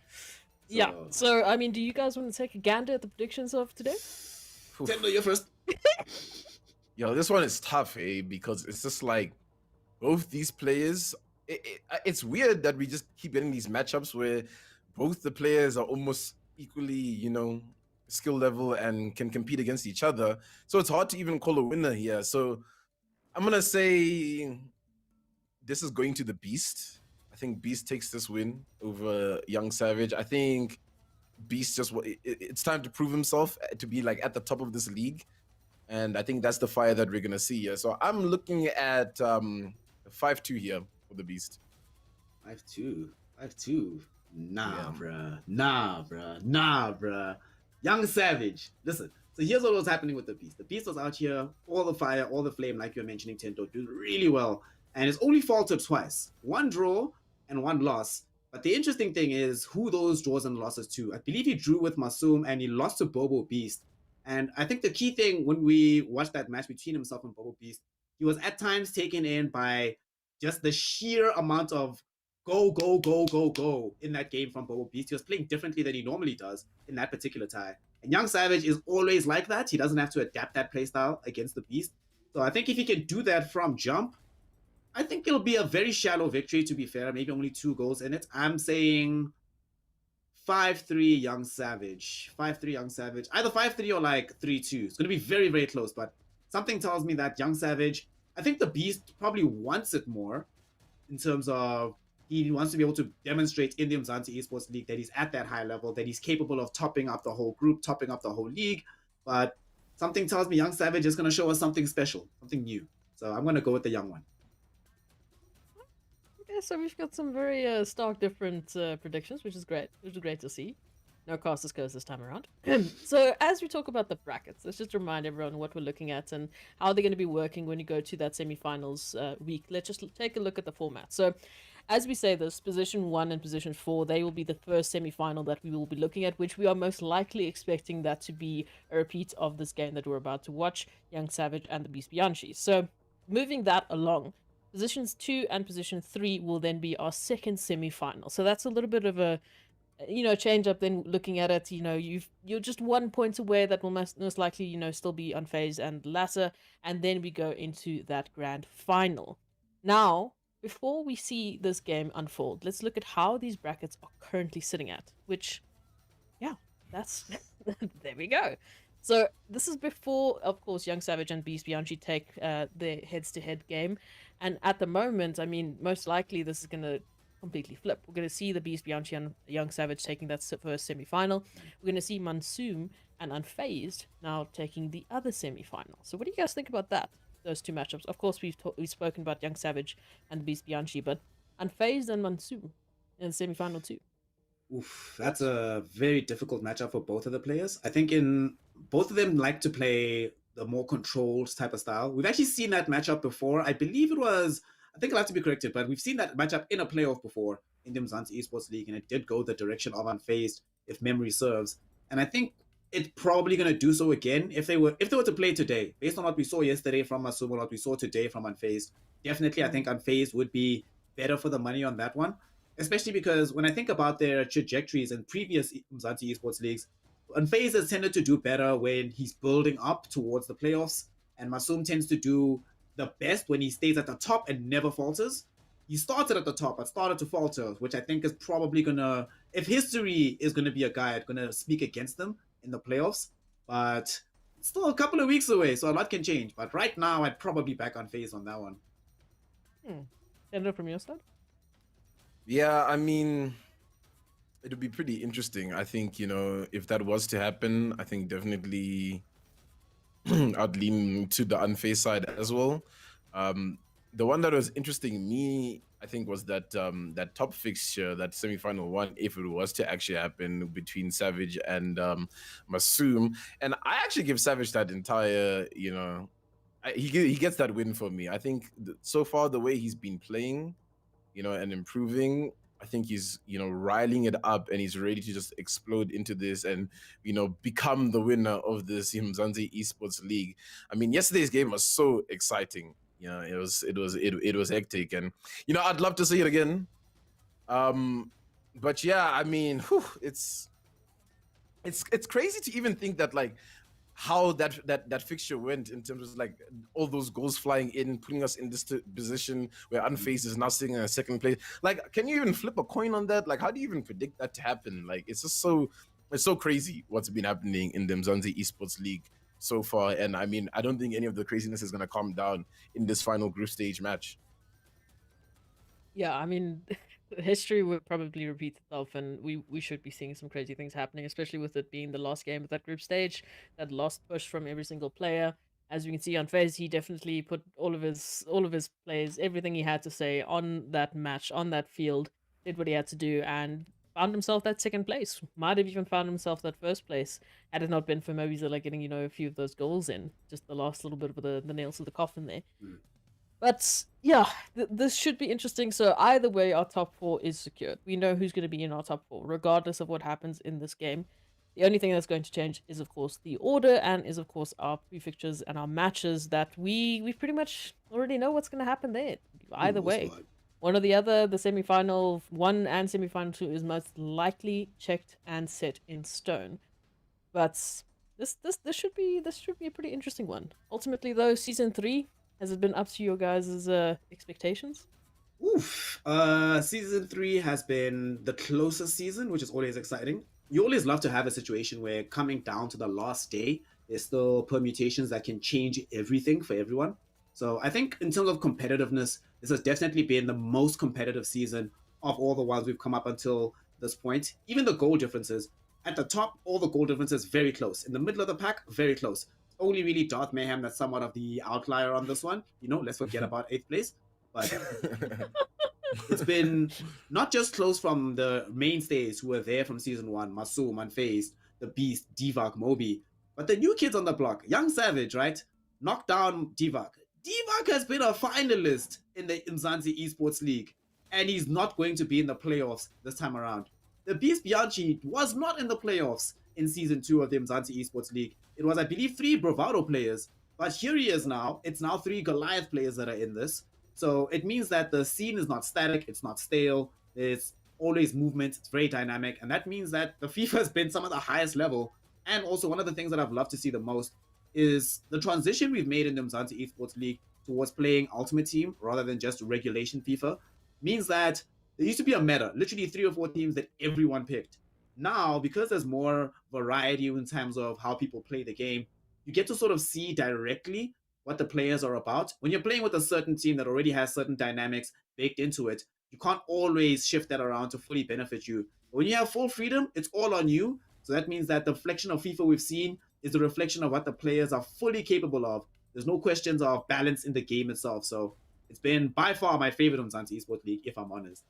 Yeah, so I mean, do you guys want to take a gander at the predictions of today? Tendo, you're first. Yo, this one is tough, because it's just like both these players. It's weird that we just keep getting these matchups where both the players are almost equally, skill level and can compete against each other. So it's hard to even call a winner here. So I'm gonna say this is going to the Beast. I think Beast takes this win over Young Savage. I think Beast it's time to prove himself to be like at the top of this league. And I think that's the fire that we're gonna see here. So I'm looking at 5-2 here for the Beast. 5-2. Nah, bruh. Young Savage. Listen, so here's what was happening with the Beast. The Beast was out here, all the fire, all the flame, like you were mentioning, Tento, doing really well. And it's only faltered twice. One draw and one loss. But the interesting thing is who those draws and losses to. I believe he drew with Masum and he lost to Bobo Beast. And I think the key thing when we watched that match between himself and Bubble Beast, he was at times taken in by just the sheer amount of go, go, go, go, go in that game from Bubble Beast. He was playing differently than he normally does in that particular tie. And Young Savage is always like that. He doesn't have to adapt that playstyle against the Beast. So I think if he can do that from jump, I think it'll be a very shallow victory, to be fair. Maybe only 2 goals in it. I'm saying 5-3 Young Savage. 5-3 Young Savage. Either 5-3 or like 3-2. It's going to be very, very close. But something tells me that Young Savage, I think the Beast probably wants it more in terms of he wants to be able to demonstrate in the Umzansi Esports League that he's at that high level, that he's capable of topping up the whole group, topping up the whole league. But something tells me Young Savage is going to show us something special, something new. So I'm going to go with the young one. Okay, so we've got some very stark different predictions, which is great. Which is great to see. No casters curse this time around. So as we talk about the brackets, let's just remind everyone what we're looking at and how they're going to be working when you go to that semi-finals week. Let's just take a look at the format. So as we say this, position 1 and position 4, they will be the first semi-final that we will be looking at, which we are most likely expecting that to be a repeat of this game that we're about to watch, Young Savage and the Beast Bianchi. So moving that along, positions 2 and position 3 will then be our second semi-final. So that's a little bit of a change up. Then looking at it, you're just 1 point away. That will most likely still be Unfaizdd and Lasser, and then we go into that grand final. Now, before we see this game unfold, let's look at how these brackets are currently sitting at, which that's there we go. So this is before, of course, Young Savage and Beast Bianchi take their heads-to-head game, and at the moment, I mean, most likely this is going to completely flip. We're going to see the Beast Bianchi and Young Savage taking that first semi-final. We're going to see Mansoom and Unfaizdd now taking the other semi-final. So what do you guys think about that? Those two matchups. Of course, we've spoken about Young Savage and the Beast Bianchi, but Unfaizdd and Mansoom in the semi-final too. Oof, that's a very difficult matchup for both of the players. I think in both of them like to play the more controlled type of style. We've actually seen that matchup before. I believe it was, I think I'll have to be corrected, but we've seen that matchup in a playoff before in the Umzansi Esports League, and it did go the direction of Unfaizdd, if memory serves. And I think it's probably going to do so again if they were to play today, based on what we saw yesterday from Mansoom and what we saw today from Unfaizdd. Definitely, I think Unfaizdd would be better for the money on that one. Especially because when I think about their trajectories in previous Umzansi Esports Leagues, Unfaizdd has tended to do better when he's building up towards the playoffs, and Mansoom tends to do the best when he stays at the top and never falters. He started at the top but started to falter, which I think is probably gonna, if history is gonna be a guide, gonna speak against them in the playoffs. But it's still a couple of weeks away, so a lot can change. But right now, I'd probably back Unfaizdd on that one. Tender from your side? Yeah, I mean, it would be pretty interesting. I think, if that was to happen, I think definitely I'd lean to the Unfaizdd side as well. The one that was interesting me, I think, was that that top fixture, that semi-final one, if it was to actually happen between Savage and Mansoom. And I actually give Savage that entire, he gets that win for me. I think so far the way he's been playing, and improving, I think he's, riling it up, and he's ready to just explode into this and, become the winner of this Umzansi Esports League. I mean, yesterday's game was so exciting. It was hectic, and I'd love to see it again. But yeah, I mean, it's crazy to even think that, like, how that fixture went in terms of, like, all those goals flying in, putting us in this position where Unfaizdd is now sitting in a second place. Like, can you even flip a coin on that? Like, how do you even predict that to happen? Like, it's just so crazy what's been happening in the Umzansi Esports League so far. And I mean, I don't think any of the craziness is going to calm down in this final group stage match. Yeah, I mean, history will probably repeat itself, and we should be seeing some crazy things happening, especially with it being the last game of that group stage, that last push from every single player. As we can see, Unfaizdd, he definitely put all of his plays, everything he had to say on that match, on that field, did what he had to do, and found himself that second place. Might have even found himself that first place had it not been for Mobizilla getting a few of those goals in, just the last little bit of the nails to the coffin there. But yeah, this should be interesting. So either way, our top 4 is secured. We know who's going to be in our top 4, regardless of what happens in this game. The only thing that's going to change is, of course, the order and is, of course, our prefixtures and our matches that we pretty much already know what's going to happen there. For the Either most way, part. one or the other, the semi-final 1 and semi-final 2 is most likely checked and set in stone. But this should be a pretty interesting one. Ultimately, though, season 3, has it been up to your guys' expectations? Oof. Season 3 has been the closest season, which is always exciting. You always love to have a situation where coming down to the last day, there's still permutations that can change everything for everyone. So I think in terms of competitiveness, this has definitely been the most competitive season of all the ones we've come up until this point. Even the goal differences. At the top, all the goal differences very close. In the middle of the pack, very close. It's only really Darth Mayhem that's somewhat of the outlier on this one. Let's forget about 8th place. But it's been not just close from the mainstays who were there from season 1, Masoom, Unfaizdd, The Beast, Divac, Moby, but the new kids on the block, Young Savage, right? Knocked down Divac. Divac has been a finalist in the Umzansi Esports League, and he's not going to be in the playoffs this time around. The Beast Bianchi was not in the playoffs in season 2 of the Umzansi Esports League. It was, I believe, 3 Bravado players, but here he is now. It's now 3 Goliath players that are in this. So it means that the scene is not static, it's not stale, there's always movement, it's very dynamic, and that means that the FIFA has been some of the highest level. And also, one of the things that I've loved to see the most is the transition we've made in the Umzansi Esports League towards playing Ultimate Team rather than just regulation FIFA. Means that there used to be a meta, literally 3 or 4 teams that everyone picked. Now, because there's more variety in terms of how people play the game, you get to sort of see directly what the players are about. When you're playing with a certain team that already has certain dynamics baked into it, you can't always shift that around to fully benefit you. But when you have full freedom, it's all on you. So that means that the reflection of FIFA we've seen is the reflection of what the players are fully capable of. There's no questions of balance in the game itself. So it's been by far my favorite Umzansi Esports League, if I'm honest.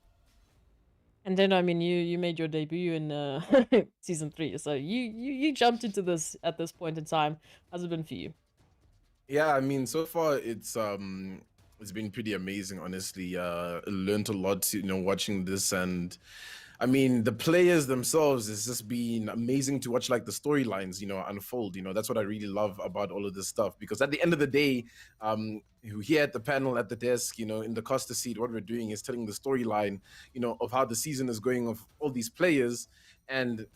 And then, I mean, you made your debut in season 3, so you jumped into this at this point in time. How's it been for you? Yeah, I mean, so far it's been pretty amazing, honestly. Learned a lot, watching this, and I mean, the players themselves, it's just been amazing to watch, like, the storylines, unfold. That's what I really love about all of this stuff, because at the end of the day, here at the panel, at the desk, in the Costa seat, what we're doing is telling the storyline, of how the season is going, of all these players. And,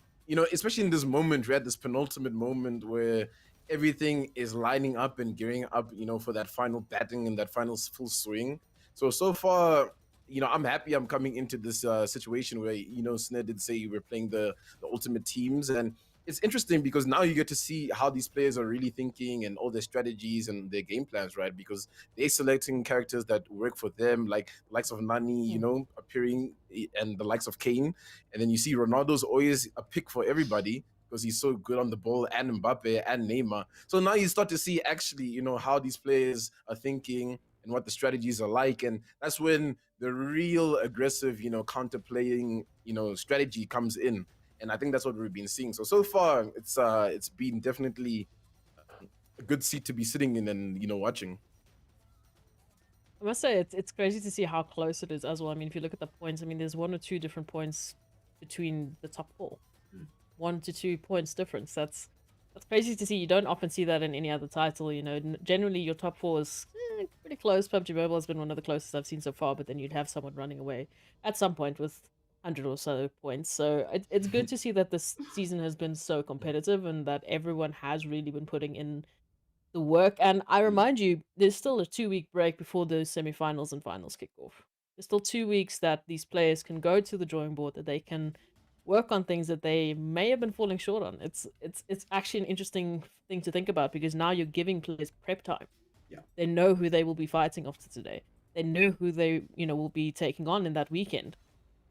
especially in this moment, we're at this penultimate moment where everything is lining up and gearing up, for that final batting and that final full swing. So far, I'm happy I'm coming into this situation where, Sneh did say we're playing the ultimate teams. And it's interesting because now you get to see how these players are really thinking and all their strategies and their game plans, right? Because they're selecting characters that work for them, like the likes of Nani, appearing, and the likes of Kane. And then you see Ronaldo's always a pick for everybody because he's so good on the ball, and Mbappe and Neymar. So now you start to see actually, how these players are thinking and what the strategies are like. And that's when the real aggressive, counter-playing, strategy comes in. And I think that's what we've been seeing. So far, it's been definitely a good seat to be sitting in and, watching. I must say, it's crazy to see how close it is as well. I mean, if you look at the points, I mean, there's 1 or 2 different points between the top 4. 1 to 2 points difference. That's crazy to see. You don't often see that in any other title. Generally your top 4 is pretty close. PUBG Mobile has been one of the closest I've seen so far, but then you'd have someone running away at some point with 100 or so points. So it's good to see that this season has been so competitive and that everyone has really been putting in the work. And I remind you, there's still a 2-week break before the semi-finals and finals kick off. There's still 2 weeks that these players can go to the drawing board, that they can work on things that they may have been falling short on. It's actually an interesting thing to think about, because now you're giving players prep time. Yeah. They know who they will be fighting after today. They know who they will be taking on in that weekend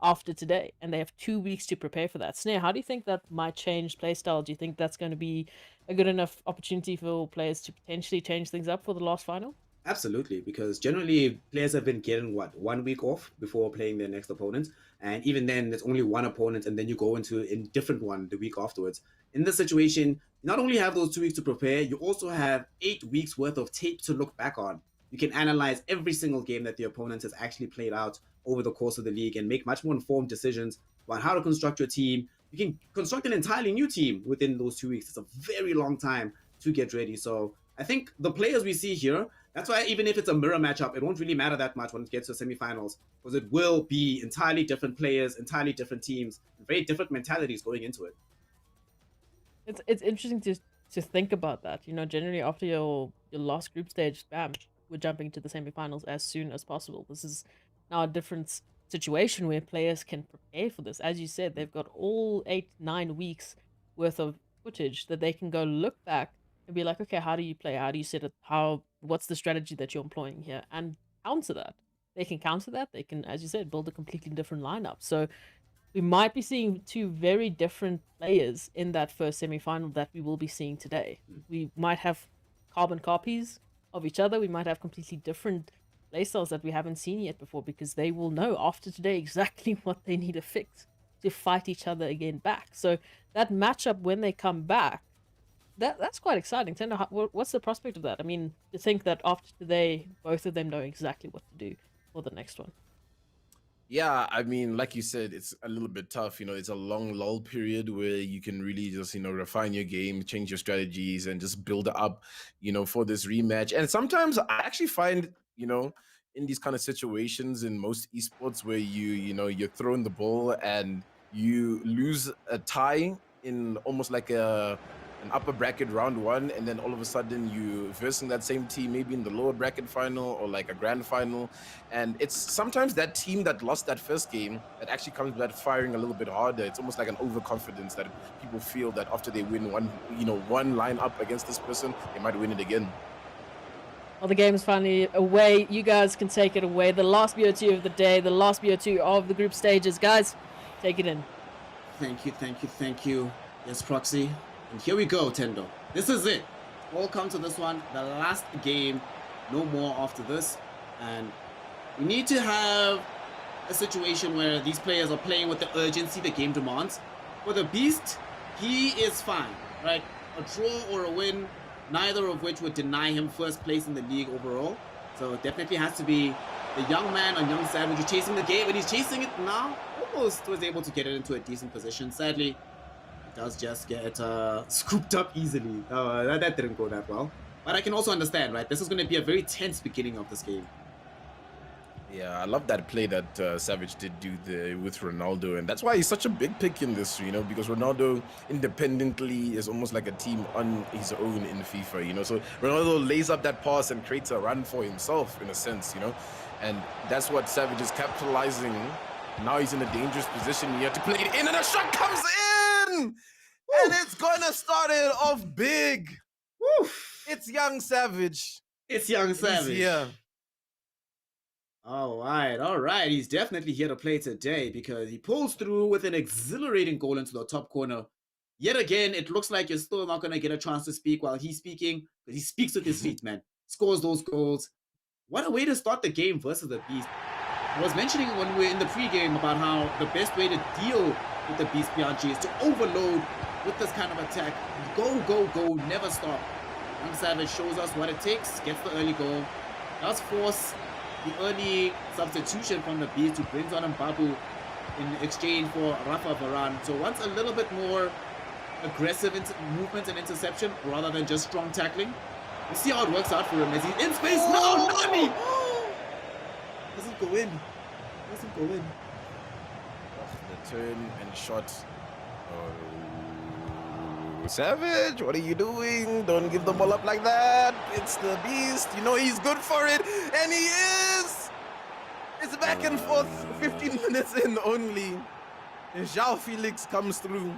after today, and they have 2 weeks to prepare for that. Snare, how do you think that might change playstyle? Do you think that's going to be a good enough opportunity for players to potentially change things up for the last final? Absolutely, because generally players have been getting 1 week off before playing their next opponent, and even then there's only one opponent, and then you go into a different one the week afterwards. In this situation, you not only have those 2 weeks to prepare, you also have 8 weeks worth of tape to look back on. You can analyze every single game that the opponent has actually played out over the course of the league and make much more informed decisions about how to construct your team, you can construct an entirely new team within those 2 weeks. It's a very long time to get ready. So I think the players we see here, that's why even if it's a mirror matchup, it won't really matter that much when it gets to semifinals, because it will be entirely different players, entirely different teams, very different mentalities going into it. It's interesting to think about that. You know, generally after your last group stage, bam, we're jumping to the semifinals as soon as possible. This is now a different situation where players can prepare for this. As you said, they've got all 8-9 weeks worth of footage that they can go look back and be like, okay, how do you play? How do you set it? What's the strategy that you're employing here? And counter that. They can counter that. They can, as you said, build a completely different lineup. So we might be seeing two very different players in that first semi-final that we will be seeing today. We might have carbon copies of each other. We might have completely different playstyles that we haven't seen yet before, because they will know after today exactly what they need to fix to fight each other again back. So that matchup when they come back, that's quite exciting. Tender, what's the prospect of that? I mean, to think that after today, both of them know exactly what to do for the next one. Yeah, I mean, like you said, it's a little bit tough. You know, it's a long lull period where you can really just, refine your game, change your strategies, and just build up, for this rematch. And sometimes I actually find, in these kind of situations in most esports where you're throwing the ball and you lose a tie in almost like an upper bracket round one, and then all of a sudden you versing that same team maybe in the lower bracket final or like a grand final, and it's sometimes that team that lost that first game that actually comes back firing a little bit harder. It's almost like an overconfidence that people feel that after they win one line up against this person, they might win it again. Well, the game is finally away. You guys can take it away. The last BO2 of the day, the last BO2 of the group stages. Guys, take it in. Thank you. Yes, Proxy. And here we go, Tendo. This is it. All come to this one. The last game. No more after this. And we need to have a situation where these players are playing with the urgency the game demands. For the Beast, he is fine, right? A draw or a win, neither of which would deny him first place in the league overall. So it definitely has to be the young man on Young Savage who's chasing the game, and he's chasing it now. Almost was able to get it into a decent position. Sadly, does just get scooped up easily. That didn't go that well. But I can also understand, right? This is going to be a very tense beginning of this game. Yeah, I love that play that Savage did do with Ronaldo, and that's why he's such a big pick in this, because Ronaldo independently is almost like a team on his own in FIFA, So Ronaldo lays up that pass and creates a run for himself in a sense, and that's what Savage is capitalizing. Now he's in a dangerous position. You have to play it in, and a shot comes in, and it's gonna start it off big. Woof. It's Young Savage. It's Young Savage. He's here. All right. He's definitely here to play today because he pulls through with an exhilarating goal into the top corner. Yet again, it looks like you're still not going to get a chance to speak while he's speaking, but he speaks with his feet, man. Scores those goals. What a way to start the game versus the Beast. I was mentioning when we were in the pregame about how the best way to deal with the Beast Bianchi is to overload with this kind of attack. Go, never stop. Young Savage shows us what it takes, gets the early goal, does force the early substitution from the Beast, who brings on Mbabu in exchange for Rafa Varane. So wants a little bit more aggressive movement and interception rather than just strong tackling. We'll see how it works out for him as he's in space now. Nani! Doesn't go in. The turn and shot. Savage, what are you doing? Don't give the ball up like that. It's the Beast. He's good for it. And he is. It's back and forth. 15 minutes in only. And João Felix comes through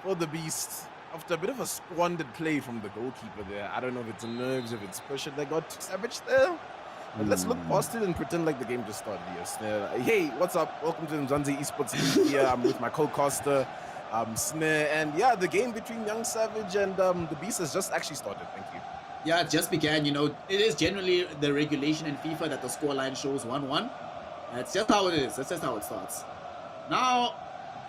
for the Beast after a bit of a squandered play from the goalkeeper there. I don't know if it's nerves, if it's pressure that got Savage there. But let's look past it and pretend like the game just started here. Hey, what's up? Welcome to Umzansi Esports League here. I'm with my co-caster, Snare. And yeah, the game between Young Savage and the Beast has just actually started. Thank you. Yeah, it just began. It is generally the regulation in FIFA that the scoreline shows 1-1. That's just how it is. That's just how it starts. Now,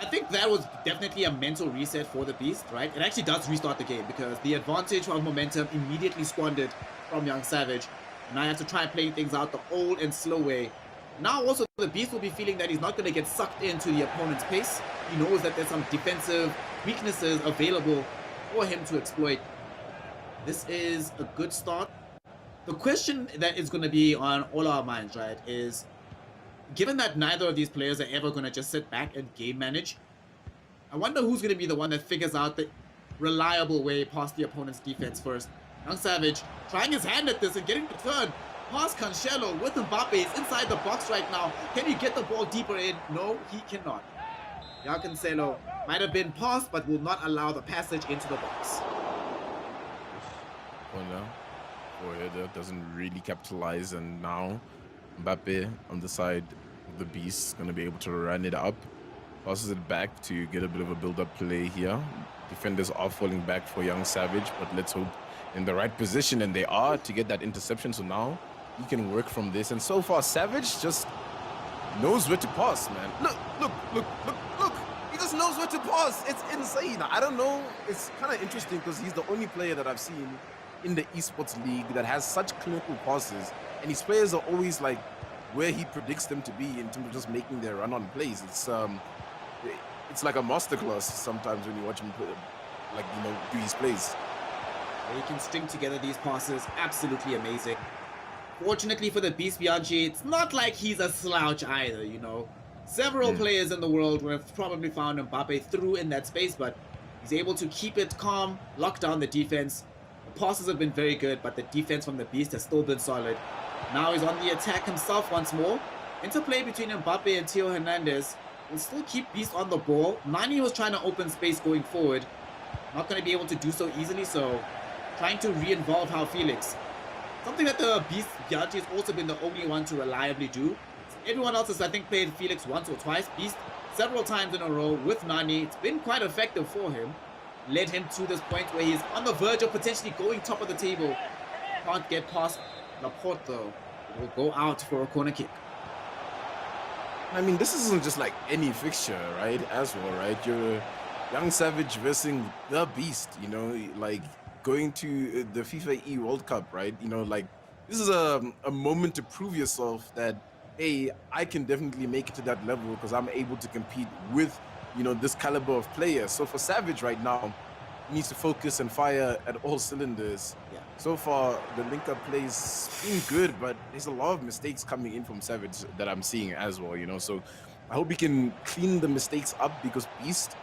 I think that was definitely a mental reset for the Beast, right? It actually does restart the game because the advantage of momentum immediately squandered from Young Savage. Now you have to try and play things out the old and slow way. Now also the Beast will be feeling that he's not going to get sucked into the opponent's pace. He knows that there's some defensive weaknesses available for him to exploit. This is a good start. The question that is going to be on all our minds, right, is given that neither of these players are ever going to just sit back and game manage, I wonder who's going to be the one that figures out the reliable way past the opponent's defense first. Unfaizdd trying his hand at this and getting the turn. Past Cancelo with Mbappe is inside the box right now. Can he get the ball deeper in? No, he cannot. Cancelo might have been passed, but will not allow the passage into the box. Corner. Forheader doesn't really capitalize, and now Mbappe on the side of the beast is going to be able to run it up. Passes it back to get a bit of a build-up play here. Defenders are falling back for Unfaizdd, but let's hope in the right position, and they are, to get that interception. So now he can work from this, and so far Savage just knows where to pass, man. Look. He just knows where to pass. It's insane. I don't know. It's kind of interesting because he's the only player that I've seen in the Esports League that has such clinical passes, and his players are always like where he predicts them to be in terms of just making their run-on plays. It's like a masterclass sometimes when you watch him play, like, you know, do his plays. He can string together these passes. Absolutely amazing. Fortunately for the Beast Bianchi, it's not like he's a slouch either, you know. Several players in the world would have probably found Mbappe through in that space, but he's able to keep it calm, lock down the defense. The passes have been very good, but the defense from the Beast has still been solid. Now he's on the attack himself once more. Interplay between Mbappe and Theo Hernandez will still keep Beast on the ball. Nani was trying to open space going forward. Not going to be able to do so easily, so trying to re-involve Felix. Something that the Beast Bianchi has also been the only one to reliably do. Everyone else has, I think, played Felix once or twice. Beast several times in a row with Nani. It's been quite effective for him. Led him to this point where he's on the verge of potentially going top of the table. Can't get past Laporte though. It will go out for a corner kick. I mean, this isn't just like any fixture, right? As well, right? You're Unfaizdd versus the Beast, you know, like going to the FIFA E World Cup, right? You know, like this is a moment to prove yourself that, hey, I can definitely make it to that level because I'm able to compete with, you know, this caliber of player. So for Savage right now, he needs to focus and fire at all cylinders. Yeah. So far, the link-up play's been good, but there's a lot of mistakes coming in from Savage that I'm seeing as well, you know. So I hope he can clean the mistakes up because Beast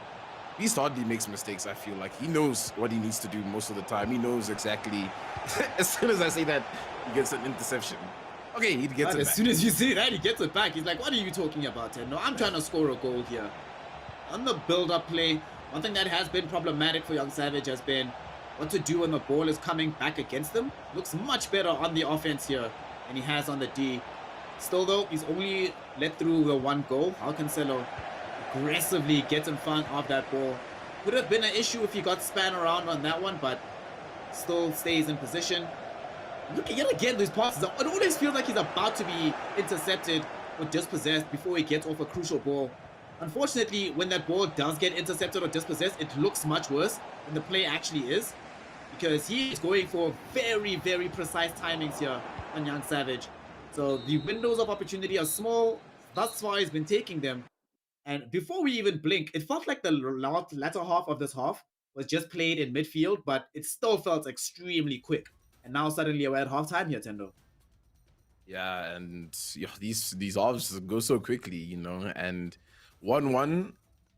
hardly makes mistakes, I feel like. He knows what he needs to do most of the time. He knows exactly. As soon as I say that, he gets an interception. Okay, he gets it as back. soon as you say that, he gets it back. He's like, what are you talking about, Ted? No, I'm trying to score a goal here. On the build-up play, one thing that has been problematic for Unfaizdd has been what to do when the ball is coming back against him. Looks much better on the offense here than he has on the D. Still though, he's only let through the one goal. Cancelo aggressively gets in front of that ball. Could have been an issue if he got spun around on that one, but still stays in position. Look yet again, these passes. It always feels like he's about to be intercepted or dispossessed before he gets off a crucial ball. Unfortunately, when that ball does get intercepted or dispossessed, it looks much worse than the play actually is, because he is going for very, very precise timings here on Unfaizdd. So the windows of opportunity are small. Thus far, he's been taking them. And before we even blink, it felt like the latter half of this half was just played in midfield, but it still felt extremely quick. And now suddenly we're at halftime here, Tendo. Yeah, and these halves go so quickly, you know, and 1-1,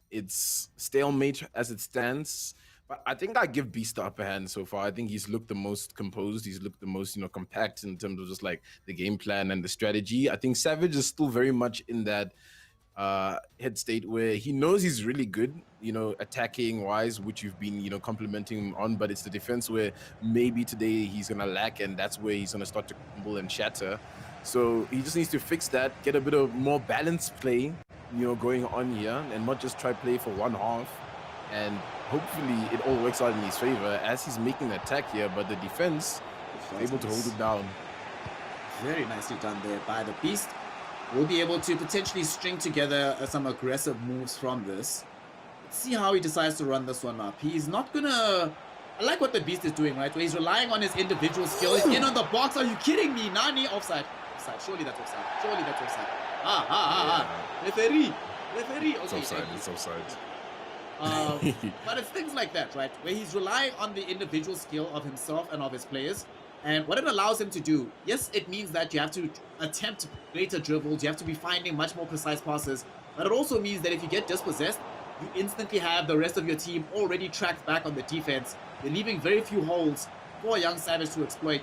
it's stalemate as it stands. But I think I give Beast the upper hand so far. I think he's looked the most composed. He's looked the most, you know, compact in terms of just like the game plan and the strategy. I think Savage is still very much in that head state where he knows he's really good, you know, attacking wise, which you've been, you know, complimenting him on, but it's the defense where maybe today he's gonna lack, and that's where he's gonna start to crumble and shatter. So he just needs to fix that, get a bit of more balanced play, you know, going on here, and not just try play for one half. And hopefully it all works out in his favor as he's making the attack here, but the defense is able to hold it down. Very nicely done there by the Beast. We'll be able to potentially string together some aggressive moves from this. Let's see how he decides to run this one up. He's not gonna... I like what the Beast is doing, right? Where he's relying on his individual skill. He's in on the box. Are you kidding me? Nani, offside. Offside. Surely that's offside. Surely that's offside. Referee. Referee, It's okay. offside. It's offside. But it's things like that, right? Where he's relying on the individual skill of himself and of his players. And what it allows him to do, yes, it means that you have to attempt greater dribbles. You have to be finding much more precise passes. But it also means that if you get dispossessed, you instantly have the rest of your team already tracked back on the defense. You're leaving very few holes for Young Savage to exploit.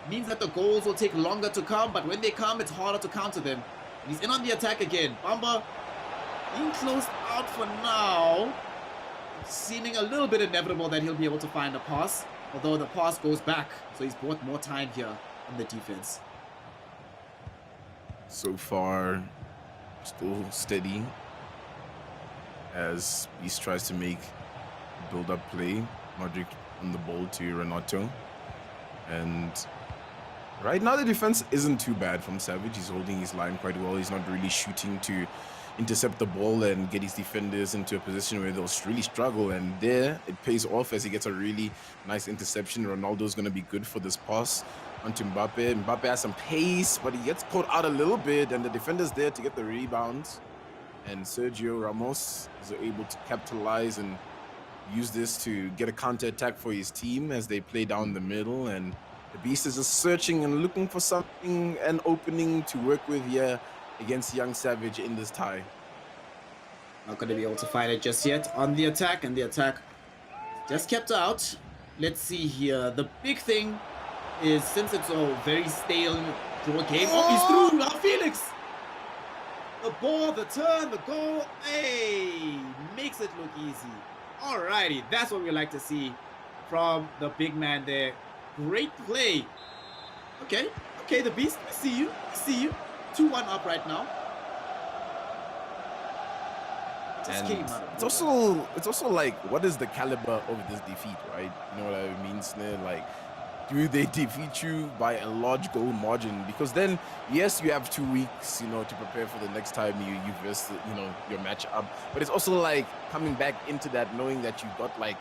It means that the goals will take longer to come, but when they come, it's harder to counter them. And he's in on the attack again. Bamba being closed out for now. Seeming a little bit inevitable that he'll be able to find a pass, although the pass goes back, so he's bought more time here on the defense. So far, still steady as Beast tries to make build-up play. Modric on the ball to Renato, and right now the defense isn't too bad from Savage. He's holding his line quite well. He's not really shooting to intercept the ball and get his defenders into a position where they'll really struggle, and there it pays off as he gets a really nice interception. Ronaldo's going to be good for this pass onto Mbappe. Mbappe has some pace, but he gets caught out a little bit, and the defender's there to get the rebounds, and Sergio Ramos is able to capitalize and use this to get a counter attack for his team as they play down the middle, and the Beast is just searching and looking for something, an opening to work with here against Young Savage in this tie. Not going to be able to find it just yet on the attack, and the attack just kept out. Let's see here. The big thing is, since it's a very stale draw game, he's through. Now Felix! The ball, the turn, the goal. Hey! Makes it look easy. Alrighty, that's what we like to see from the big man there. Great play. Okay, the Beast, we see you. 2-1 up right now. Just And it's also like, what is the caliber of this defeat, right? You know what I mean, Snare? Like, do they defeat you by a large goal margin? Because then, yes, you have 2 weeks, to prepare for the next time you verse, your match up. But it's also like coming back into that knowing that you got like,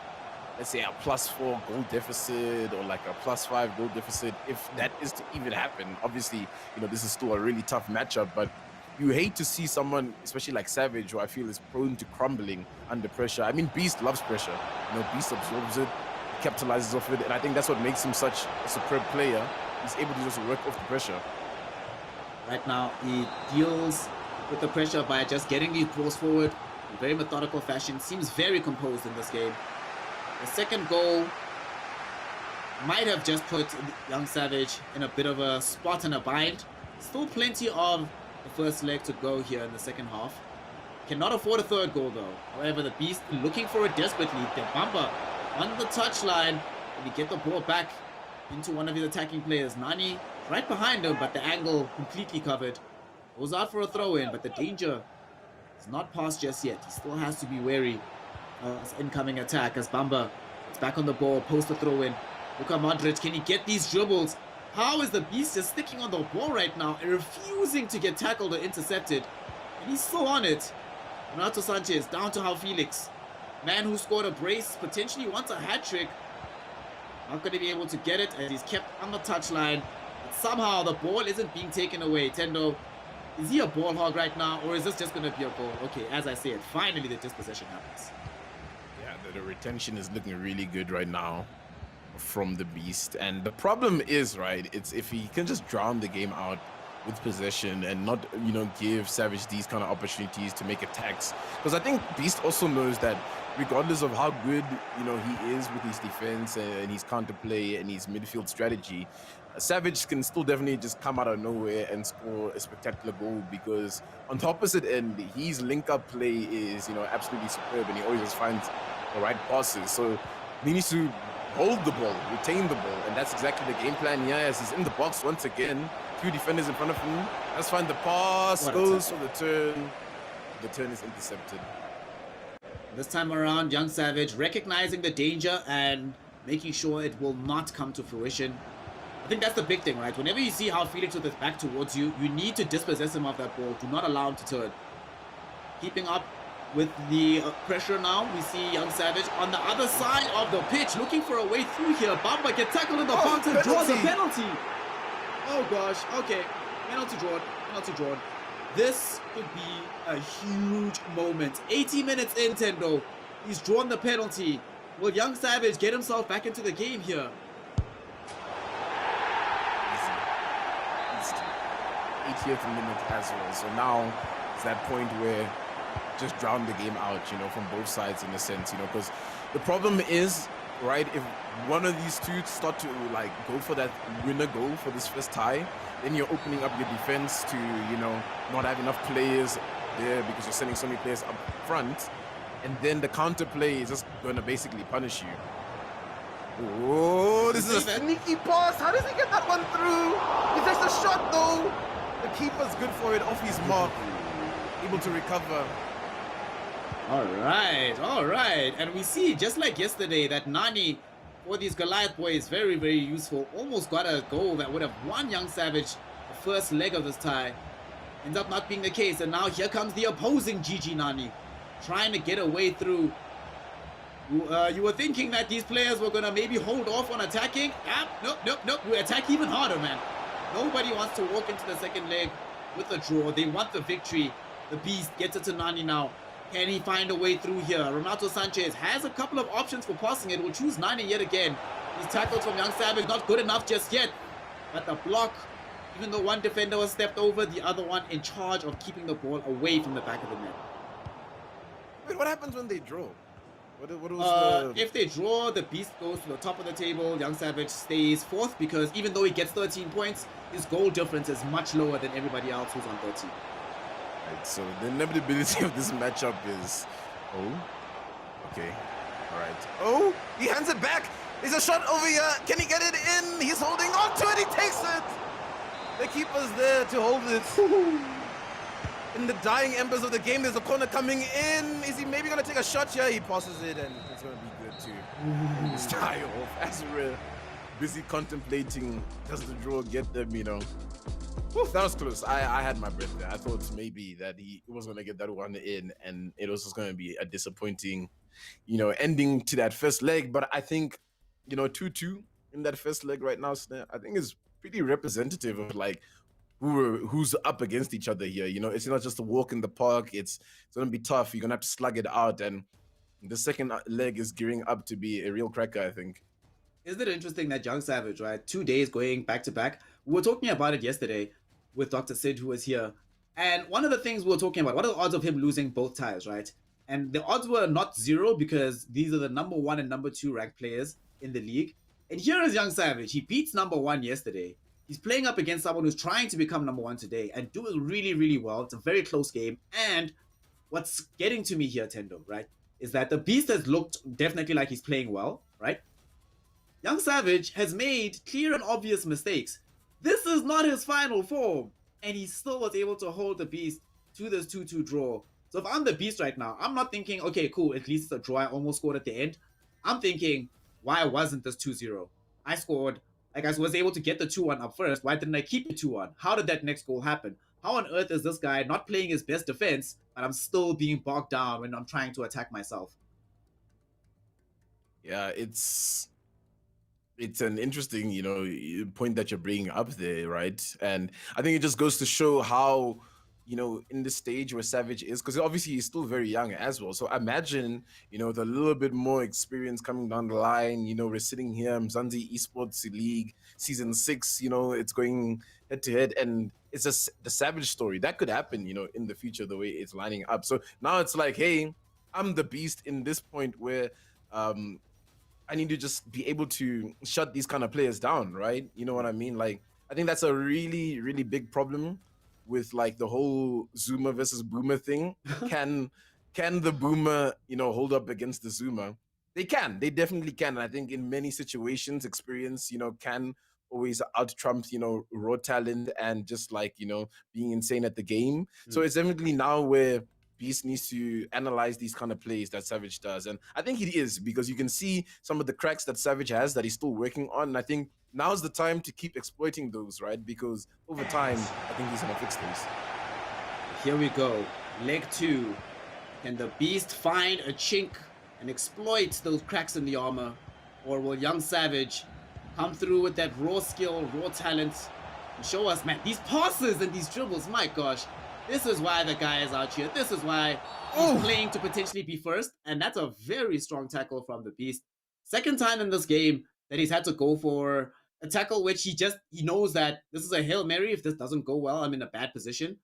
let's say, a +4 goal deficit or like a +5 goal deficit, if that is to even happen. Obviously, this is still a really tough matchup, but you hate to see someone, especially like Savage, who I feel is prone to crumbling under pressure. I mean, Beast loves pressure. Beast absorbs it, capitalizes off it, and I think that's what makes him such a superb player. He's able to just work off the pressure. Right now, he deals with the pressure by just getting these balls forward in very methodical fashion. Seems very composed in this game. The second goal might have just put Young Savage in a bit of a spot and a bind. Still plenty of the first leg to go here in the second half. Cannot afford a third goal though. However, the Beast looking for it desperately. The bumper on the touchline. And he get the ball back into one of his attacking players. Nani right behind him, but the angle completely covered. Goes out for a throw-in, but the danger is not past just yet. He still has to be wary of his incoming attack as Bamba is back on the ball, post the throw-in. Luka Modric, can he get these dribbles? How is the Beast just sticking on the ball right now and refusing to get tackled or intercepted? And he's still on it. Renato Sanchez down to João Felix. Man who scored a brace, potentially wants a hat-trick. Not going to be able to get it as he's kept on the touchline. But somehow the ball isn't being taken away. Tendo, is he a ball hog right now, or is this just going to be a goal? Okay, as I said, finally the dispossession happens. Yeah, the retention is looking really good right now from the Beast. And the problem is, right, it's if he can just drown the game out with possession and not, give Savage these kind of opportunities to make attacks. Because I think Beast also knows that regardless of how good, he is with his defense and his counterplay and his midfield strategy, Savage can still definitely just come out of nowhere and score a spectacular goal, because on the opposite end, his link-up play is, absolutely superb, and he always just finds the right passes. So he needs to hold the ball, retain the ball, and that's exactly the game plan here as he's in the box once again. 2 defenders in front of him. Let's find the pass, goes for the turn. The turn is intercepted. This time around, Young Savage recognizing the danger and making sure it will not come to fruition. I think that's the big thing, right? Whenever you see João Felix with his back towards you, you need to dispossess him of that ball. Do not allow him to turn. Keeping up with the pressure now, we see Young Savage on the other side of the pitch, looking for a way through here. Bamba gets tackled in the fountain, draws a penalty. Oh gosh, okay. Penalty drawn. This could be a huge moment. 80 minutes in, Tendo. He's drawn the penalty. Will Young Savage get himself back into the game here? Easy. 80th minute as well. So now it's that point where just drown the game out, you know, from both sides in a sense, you know, because the problem is, right, if one of these two start to like go for that winner goal for this first tie, then you're opening up your defense to, you know, not have enough players there because you're sending so many players up front, and then the counter play is just going to basically punish you. Oh, this is a sneaky pass. How does he get that one through? He takes the shot though. The keeper's good for it, off his mark, able to recover. All right. And we see, just like yesterday, that Nani for these Goliath boys, very, very useful. Almost got a goal that would have won Young Savage the first leg of this tie. Ends up not being the case. And now here comes the opposing GG Nani, trying to get away through. You were thinking that these players were going to maybe hold off on attacking. Nope. We attack even harder, man. Nobody wants to walk into the second leg with a draw. They want the victory. The Beast gets it to Nani now. Can he find a way through here? Renato Sanchez has a couple of options for passing it. Will choose Nani yet again. These tackles from Young Savage not good enough just yet. But the block, even though one defender was stepped over, the other one in charge of keeping the ball away from the back of the net. Wait, what happens when they draw? What was if they draw, the Beast goes to the top of the table. Young Savage stays fourth because even though he gets 13 points, his goal difference is much lower than everybody else who's on 13. Right, so the inevitability of this matchup is... Oh, okay. All right. Oh, he hands it back. There's a shot over here. Can he get it in? He's holding on to it. He takes it. The keeper's there to hold it. In the dying embers of the game, there's a corner coming in. Is he maybe going to take a shot here? He passes it, and it's going to be good too. His tie off as we're busy contemplating, does the draw get them, you know? Whew, that was close. I had my breath there. I thought maybe that he was going to get that one in, and it was just going to be a disappointing, you know, ending to that first leg. But I think, you know, 2-2 in that first leg right now, I think is pretty representative of like who's up against each other here. You know, it's not just a walk in the park. It's going to be tough. You're going to have to slug it out. And the second leg is gearing up to be a real cracker, I think. Isn't it interesting that Young Savage, right? 2 days going back to back. We were talking about it yesterday with Dr. Sid, who was here. And one of the things we were talking about, what are the odds of him losing both ties, right? And the odds were not zero because these are the number 1 and number 2 ranked players in the league. And here is Young Savage. He beats number 1 yesterday. He's playing up against someone who's trying to become number 1 today and doing really, really well. It's a very close game. And what's getting to me here, Tendo, right, is that the Beast has looked definitely like he's playing well, right? Young Savage has made clear and obvious mistakes. This is not his final form. And he still was able to hold the Beast to this 2-2 draw. So if I'm the Beast right now, I'm not thinking, okay, cool, at least it's a draw. I almost scored at the end. I'm thinking, why wasn't this 2-0? I scored, like I was able to get the 2-1 up first. Why didn't I keep it 2-1? How did that next goal happen? How on earth is this guy not playing his best defense, but I'm still being bogged down when I'm trying to attack myself? Yeah, it's an interesting, you know, point that you're bringing up there, right? And I think it just goes to show how, you know, in the stage where Savage is, because obviously he's still very young as well. So imagine, you know, the little bit more experience coming down the line. You know, we're sitting here, Umzansi Esports League, season 6, you know, it's going head to head, and it's just the Savage story. That could happen, you know, in the future, the way it's lining up. So now it's like, hey, I'm the Beast in this point where, I need to just be able to shut these kind of players down, right? You know what I mean? Like, I think that's a really, really big problem with like the whole Zoomer versus Boomer thing. Can the Boomer, you know, hold up against the Zoomer? They can. They definitely can. And I think in many situations, experience, you know, can always out-trump, you know, raw talent and just like, you know, being insane at the game. So it's definitely now where Beast needs to analyze these kind of plays that Savage does. And I think he is, because you can see some of the cracks that Savage has that he's still working on. And I think now's the time to keep exploiting those, right? Because over time, I think he's going to fix those. Here we go. Leg 2. Can the Beast find a chink and exploit those cracks in the armor? Or will Young Savage come through with that raw skill, raw talent, and show us, man, these passes and these dribbles, my gosh. This is why the guy is out here. This is why he's playing to potentially be first. And that's a very strong tackle from the Beast. Second time in this game that he's had to go for a tackle which he knows that this is a Hail Mary. If this doesn't go well, I'm in a bad position.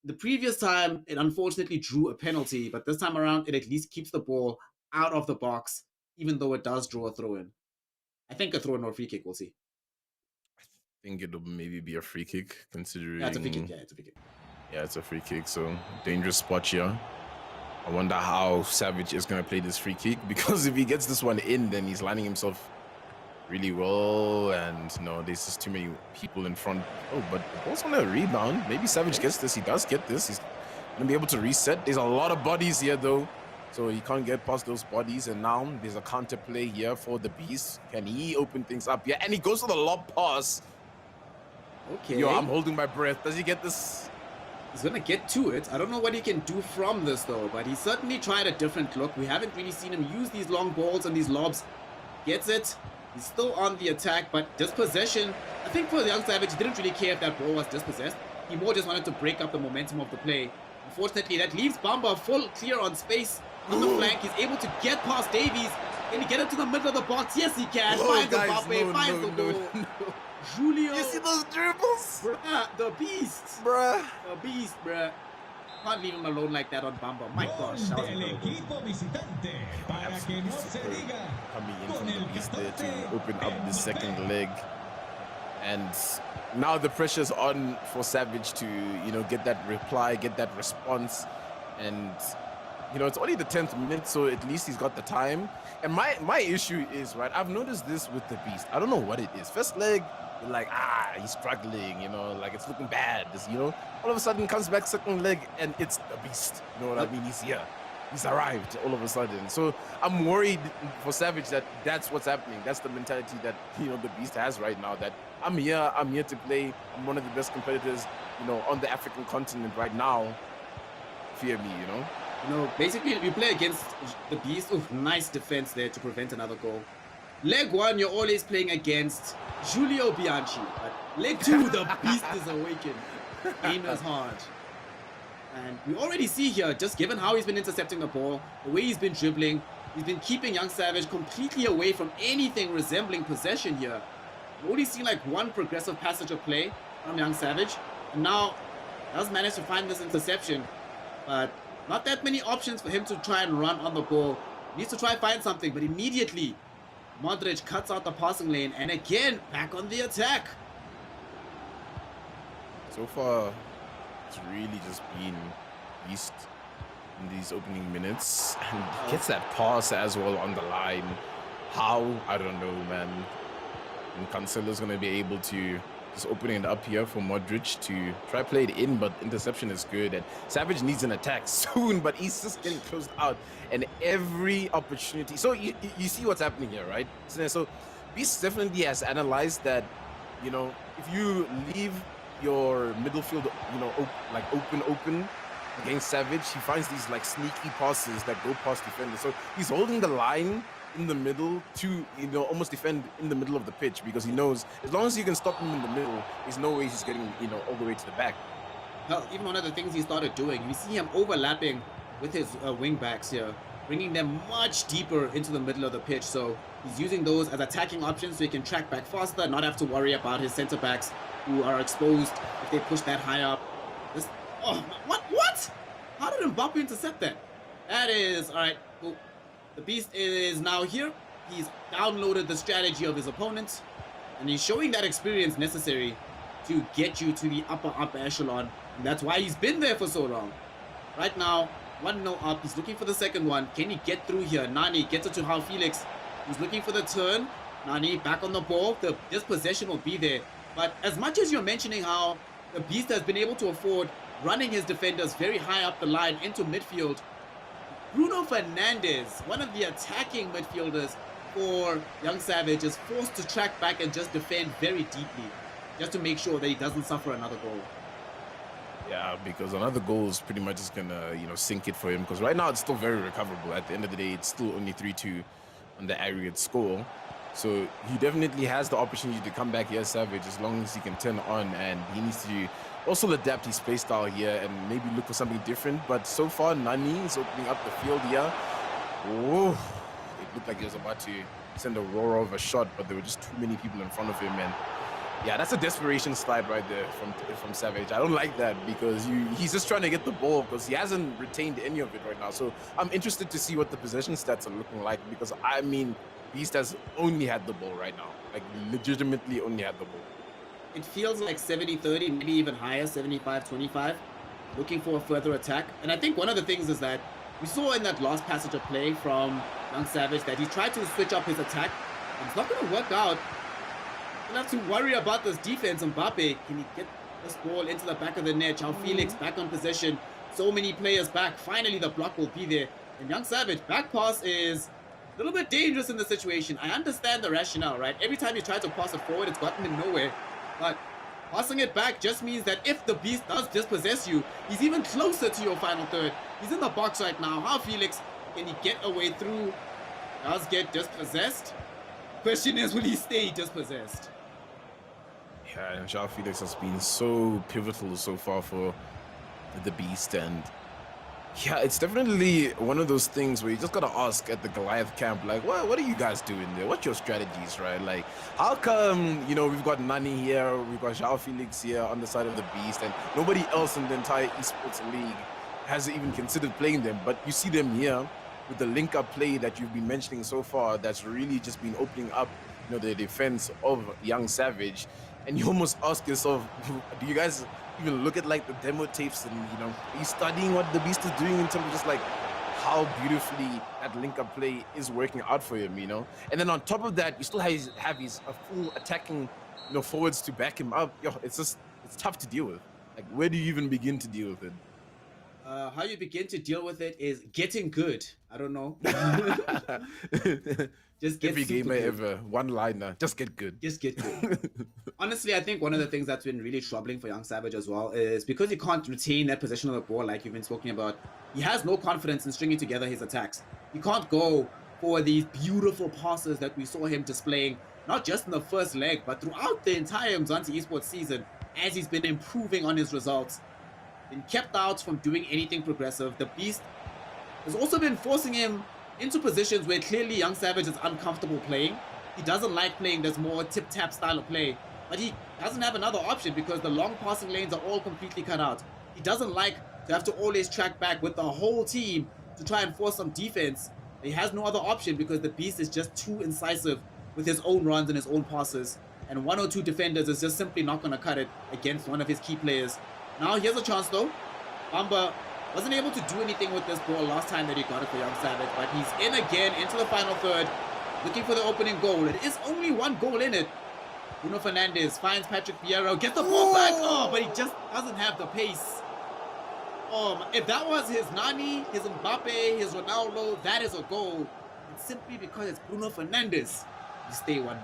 The previous time, it unfortunately drew a penalty, but this time around, it at least keeps the ball out of the box, even though it does draw a throw-in. I think a throw-in or free kick, we'll see. I think it'll maybe be a free kick, considering... Yeah, it's a free kick. Yeah, it's a free kick. Yeah, it's a free kick, so dangerous spot here. I wonder how Savage is going to play this free kick, because if he gets this one in, then he's lining himself really well, and no, there's just too many people in front. Oh, but the ball's on a rebound. Maybe Savage gets this. He does get this. He's going to be able to reset. There's a lot of bodies here, though, so he can't get past those bodies, and now there's a counter play here for the Beast. Can he open things up? Yeah, and he goes for the lob pass. Okay. Yo, I'm holding my breath. Does he get this? He's going to get to it. I don't know what he can do from this, though, but he certainly tried a different look. We haven't really seen him use these long balls and these lobs. Gets it. He's still on the attack, but dispossession, I think for the young Savage, he didn't really care if that ball was dispossessed. He more just wanted to break up the momentum of the play. Unfortunately, that leaves Bamba full clear on space on the flank. He's able to get past Davies. Can he get it to the middle of the box? Yes, he can. Finds Mbappe, finds the goal. Julio. You see those dribbles? Bruh, the beast. Bruh. The beast, bruh. Can't leave him alone like that on Bamba. My gosh. Coming in from the Beast there to open up the second leg. And now the pressure's on for Savage to, get that reply, get that response. And, it's only the 10th minute, so at least he's got the time. And my issue is, right, I've noticed this with the Beast. I don't know what it is. First leg, you're like, he's struggling, like it's looking bad. All of a sudden comes back second leg and it's the Beast. You know what I mean? He's here. He's arrived all of a sudden. So I'm worried for Savage that that's what's happening. That's the mentality that, the Beast has right now, that I'm here to play. I'm one of the best competitors, on the African continent right now. Fear me, Basically, you play against the Beast. Ooh, nice defense there to prevent another goal. Leg one, you're always playing against Julio Bianchi. But leg two, the Beast is awakened. Aim is hard. And we already see here, just given how he's been intercepting the ball, the way he's been dribbling, he's been keeping young Savage completely away from anything resembling possession here. We've only seen like one progressive passage of play from young Savage. And now, does manage to find this interception. But not that many options for him to try and run on the ball. He needs to try and find something, but immediately Modric cuts out the passing lane, and again, back on the attack. So far, it's really just been Beast in these opening minutes. And he gets that pass as well on the line. How? I don't know, man. And Cancelo's going to be able to just open it up here for Modric to try play it in, but interception is good. And Savage needs an attack soon, but he's just getting closed out. And every opportunity. So you see what's happening here, right? So Beast definitely has analyzed that, if you leave your middle field, open against Savage, he finds these like sneaky passes that go past defenders. So he's holding the line in the middle to, almost defend in the middle of the pitch, because he knows as long as you can stop him in the middle, there's no way he's getting, all the way to the back. Well, even one of the things he started doing, you see him overlapping with his wing backs here, bringing them much deeper into the middle of the pitch. So he's using those as attacking options so he can track back faster, not have to worry about his center backs who are exposed if they push that high up. What? How did Mbappe intercept that? That is, all right, cool. The Beast is now here. He's downloaded the strategy of his opponent, and he's showing that experience necessary to get you to the upper echelon. And that's why he's been there for so long. Right now, 1-0 up. He's looking for the second one. Can he get through here? Nani gets it to Hal Felix, who's looking for the turn. Nani back on the ball. This possession will be there. But as much as you're mentioning how the Beast has been able to afford running his defenders very high up the line into midfield, Bruno Fernandes, one of the attacking midfielders for Young Savage, is forced to track back and just defend very deeply, just to make sure that he doesn't suffer another goal. Yeah, because another goal is pretty much just gonna, sink it for him. Because right now it's still very recoverable. At the end of the day, it's still only 3-2 on the aggregate score. So he definitely has the opportunity to come back here, Savage, as long as he can turn on, and he needs to also adapt his play style here and maybe look for something different. But so far, Nani is opening up the field here. Oh, it looked like he was about to send a roar of a shot, but there were just too many people in front of him, and yeah, that's a desperation slide right there from Savage. I don't like that because he's just trying to get the ball because he hasn't retained any of it right now. So I'm interested to see what the possession stats are looking like because, I mean, Beast has only had the ball right now. Like, legitimately only had the ball. It feels like 70-30, maybe even higher, 75-25, looking for a further attack. And I think one of the things is that we saw in that last passage of play from Young Savage that he tried to switch up his attack. And it's not going to work out. You'll have to worry about this defense. Mbappe, can he get this ball into the back of the net? João Felix back on possession. So many players back. Finally, the block will be there. And Young Savage, back pass is a little bit dangerous in the situation. I understand the rationale, right? Every time you try to pass it forward, it's gotten him nowhere. But passing it back just means that if the Beast does dispossess you, he's even closer to your final third. He's in the box right now. João Felix, can he get away through? Does get dispossessed. Question is, will he stay dispossessed? Yeah, and João Felix has been so pivotal so far for the Beast, and yeah, it's definitely one of those things where you just gotta ask at the Goliath camp, like, what are you guys doing there? What's your strategies, right? Like, how come, you know, we've got Nani here, we've got João Felix here on the side of the Beast, and nobody else in the entire esports league has even considered playing them, but you see them here with the link-up play that you've been mentioning so far that's really just been opening up, you know, the defense of Young Savage. And you almost ask yourself, do you guys even look at like the demo tapes and, you know, are you studying what the Beast is doing in terms of just like how beautifully that link-up play is working out for him, you know? And then on top of that, you still have his full attacking, you know, forwards to back him up. Yo, it's tough to deal with. Like, where do you even begin to deal with it? How you begin to deal with it is getting good. I don't know. Just get every gamer good. ever, one-liner, just get good. Just get good. Honestly, I think one of the things that's been really troubling for Young Savage as well is because he can't retain that possession of the ball like you've been talking about, he has no confidence in stringing together his attacks. He can't go for these beautiful passes that we saw him displaying, not just in the first leg, but throughout the entire Umzansi Esports season as he's been improving on his results. Been kept out from doing anything progressive. The Beast has also been forcing him into positions where clearly Young Savage is uncomfortable playing. He doesn't like playing this more tip-tap style of play, but he doesn't have another option because the long passing lanes are all completely cut out. He doesn't like to have to always track back with the whole team to try and force some defense. He has no other option because the Beast is just too incisive with his own runs and his own passes, and 1 or 2 defenders is just simply not going to cut it against one of his key players. Now here's a chance though. Bamba wasn't able to do anything with this ball last time that he got it for Young Savage, but he's in again into the final third, looking for the opening goal. It is only 1 goal in it. Bruno Fernandes finds Patrick Vieira, gets the ball back. Oh, but he just doesn't have the pace. If that was his Nani, his Mbappe, his Ronaldo, that is a goal. It's simply because it's Bruno Fernandes. You stay 1-0.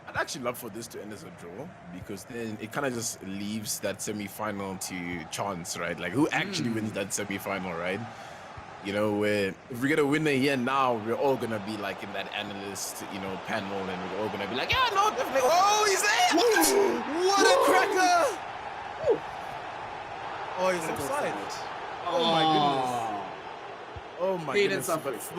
I'd actually love for this to end as a draw because then it kind of just leaves that semi-final to chance, right? Like, who actually wins that semi-final, right? You know, where if we get a winner here now, we're all gonna be like in that analyst, you know, panel, and we're all gonna be like, yeah, no, definitely. Oh, he's there! What a cracker! Oh, he's offside. Oh my goodness. Oh my goodness.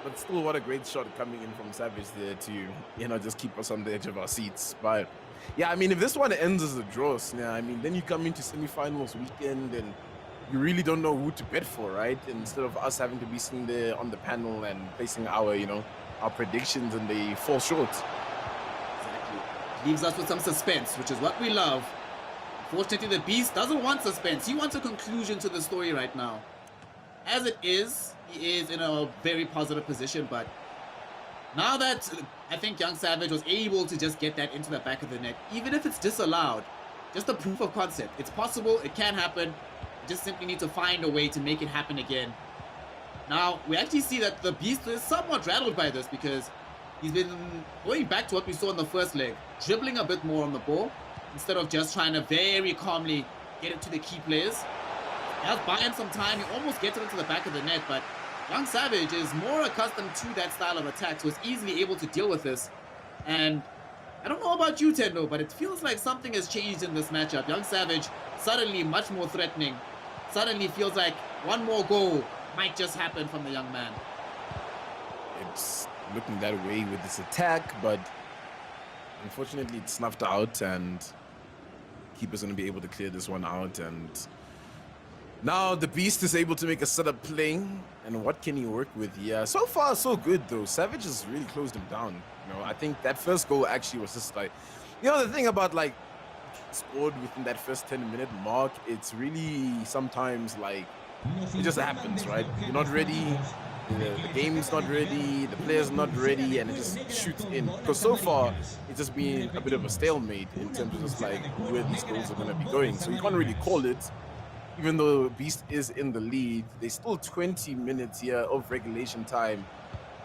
But still, what a great shot coming in from Savage there to, you know, just keep us on the edge of our seats. But yeah, I mean, if this one ends as a draw, yeah, I mean, then you come into semi-finals weekend and you really don't know who to bet for, right? Instead of us having to be sitting there on the panel and placing our, you know, our predictions and they fall short. Exactly. Leaves us with some suspense, which is what we love. Fortunately, the Beast doesn't want suspense. He wants a conclusion to the story right now. As it is, he is in a very positive position, but now that I think Young Savage was able to just get that into the back of the net, even if it's disallowed, just a proof of concept. It's possible, it can happen. You just simply need to find a way to make it happen again. Now, we actually see that the Beast is somewhat rattled by this because he's been going back to what we saw in the first leg, dribbling a bit more on the ball instead of just trying to very calmly get it to the key players. He has buy him some time. He almost gets it into the back of the net, but Young Savage is more accustomed to that style of attack, so is easily able to deal with this. And I don't know about you, Tendo, but it feels like something has changed in this matchup. Young Savage suddenly much more threatening. Suddenly feels like one more goal might just happen from the young man. It's looking that way with this attack, but unfortunately it's snuffed out, and keeper's going to be able to clear this one out. And now the Beast is able to make a setup play. And what can he work with? Yeah, so far so good though. Savage has really closed him down. I think that first goal actually was just like, the thing about like scored within that first 10-minute mark, it's really sometimes like it just happens, right? You're not ready, the game's not ready, the player's not ready, and it just shoots in. Because so far it's just been a bit of a stalemate in terms of just like where these goals are going to be going. So you can't really call it. Even though Beast is in the lead, there's still 20 minutes here of regulation time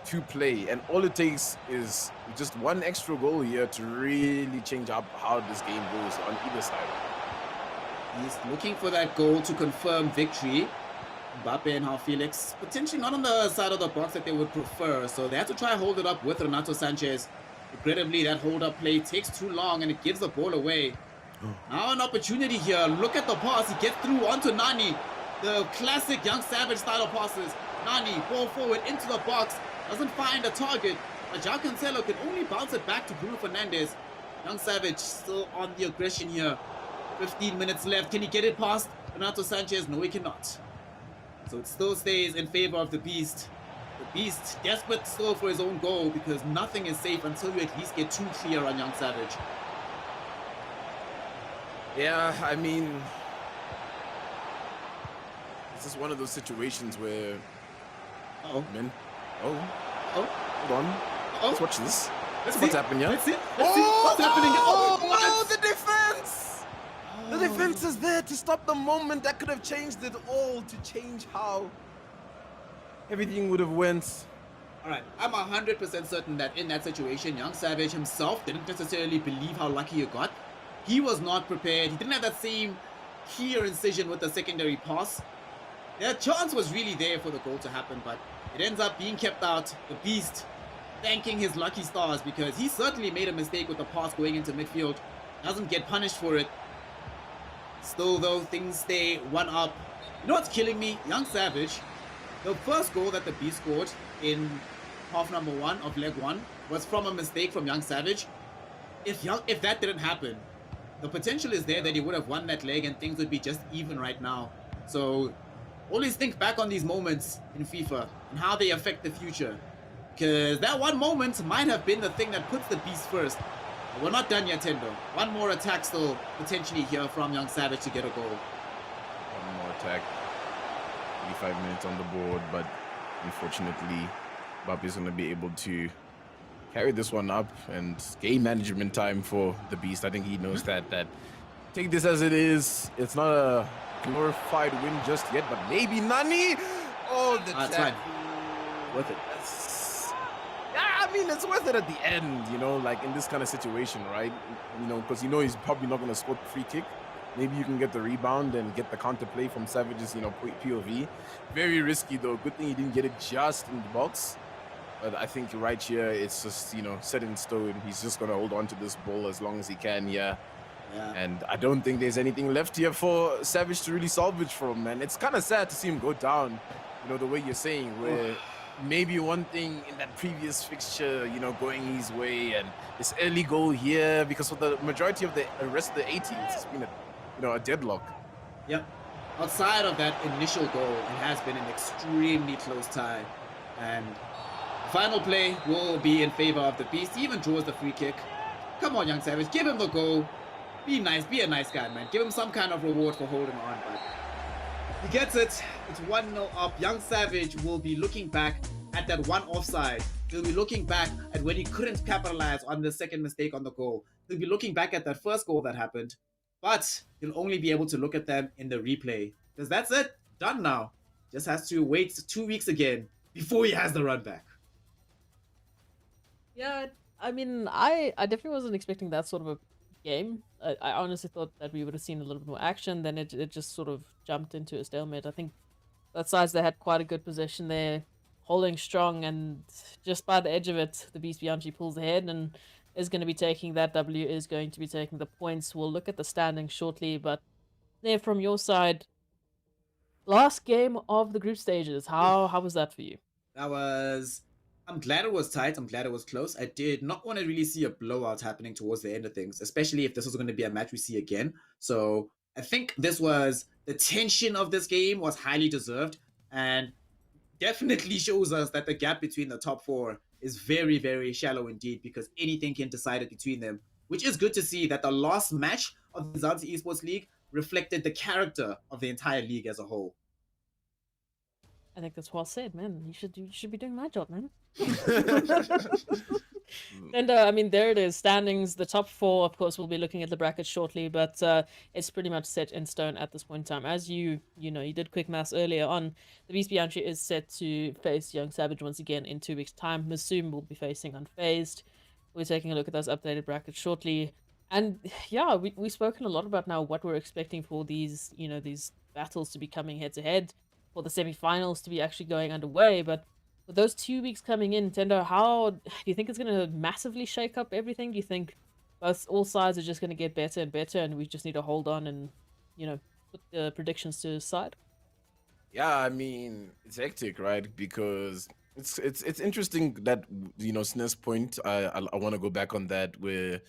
to play, and all it takes is just one extra goal here to really change up how this game goes on either side. He's looking for that goal to confirm victory. Mbappe and Felix potentially not on the side of the box that they would prefer, so they have to try and hold it up with Renato Sanchez. Incredibly, that hold-up play takes too long and it gives the ball away. Now an opportunity here. Look at the pass. He gets through onto Nani. The classic Young Savage style of passes. Nani, ball forward into the box. Doesn't find a target. But João Cancelo can only bounce it back to Bruno Fernandes. Young Savage still on the aggression here. 15 minutes left. Can he get it past Renato Sanchez? No, he cannot. So it still stays in favor of the Beast. The Beast desperate still for his own goal because nothing is safe until you at least get too clear on Young Savage. Yeah, I mean, this is one of those situations where, hold on, let's watch this. What's happening here? Let's see what's happening. The defense! The defense is there to stop the moment that could have changed it all, to change how everything would have went. All right, I'm 100% certain that in that situation, Young Savage himself didn't necessarily believe how lucky he got. He was not prepared. He didn't have that same clear incision with the secondary pass. The chance was really there for the goal to happen, but it ends up being kept out. The Beast thanking his lucky stars because he certainly made a mistake with the pass going into midfield. Doesn't get punished for it. Still though, things stay 1-up. You know what's killing me? Young Savage, the first goal that the Beast scored in half number 1 of leg 1 was from a mistake from Young Savage. If that didn't happen, the potential is there that he would have won that leg and things would be just even right now. So always think back on these moments in FIFA and how they affect the future. Because that one moment might have been the thing that puts the Beast first. But we're not done yet, Tendo. One more attack still potentially here from Young Savage to get a goal. One more attack. 35 minutes on the board, but unfortunately, Mbappe is going to be able to carry this one up and game management time for the Beast. I think he knows that take this as it is. It's not a glorified win just yet, but maybe Nani. Oh, that's right. Worth it. Yeah, I mean, it's worth it at the end, like in this kind of situation, right? Because he's probably not going to score the free kick. Maybe you can get the rebound and get the counter play from Savage's, POV. Very risky though. Good thing he didn't get it just in the box. But I think right here, it's just, set in stone. He's just going to hold on to this ball as long as he can, yeah. And I don't think there's anything left here for Savage to really salvage from, man. It's kind of sad to see him go down, the way you're saying, where maybe one thing in that previous fixture, going his way, and this early goal here, because for the majority of the rest of the 18s, it's been a deadlock. Yep. Outside of that initial goal, it has been an extremely close tie. And final play will be in favor of the Beast. He even draws the free kick. Come on, Young Savage. Give him the goal. Be nice. Be a nice guy, man. Give him some kind of reward for holding on. But he gets it. It's 1-0 up. Young Savage will be looking back at that one offside. He'll be looking back at when he couldn't capitalize on the second mistake on the goal. He'll be looking back at that first goal that happened. But he'll only be able to look at them in the replay. Because that's it. Done now. Just has to wait 2 weeks again before he has the run back. Yeah, I mean, I definitely wasn't expecting that sort of a game. I honestly thought that we would have seen a little bit more action. Then it just sort of jumped into a stalemate. I think both sides, they had quite a good possession there. holding strong, and just by the edge of it, the Beast Bianchi pulls ahead and is going to be taking that W, is going to be taking the points. We'll look at the standings shortly, but there from your side, last game of the group stages, how was that for you? That was. I'm glad it was tight. I'm glad it was close. I did not want to really see a blowout happening towards the end of things, especially if this was going to be a match we see again. So I think this was the tension of this game was highly deserved and definitely shows us that the gap between the top four is very, very shallow indeed, because anything can decide it between them, which is good to see that the last match of the Umzansi Esports League reflected the character of the entire league as a whole. I think that's well said, man. You should be doing my job, man. And I mean, there it is. Standings. The top four, of course, we'll be looking at the bracket shortly, but it's pretty much set in stone at this point in time. As you did quick maths earlier on, the Beast Bianchi is set to face Young Savage once again in 2 weeks' time. Masoom will be facing Unfaizdd. We're taking a look at those updated brackets shortly. And yeah, we've spoken a lot about now what we're expecting for these, these battles to be coming head to head, for the semi-finals to be actually going underway. But with those 2 weeks coming in, Nintendo, how do you think it's going to massively shake up everything? Do you think all sides are just going to get better and better, and we just need to hold on and, put the predictions to the side? Yeah, I mean, it's hectic, right? Because it's interesting that, Snes' point, I want to go back on that, where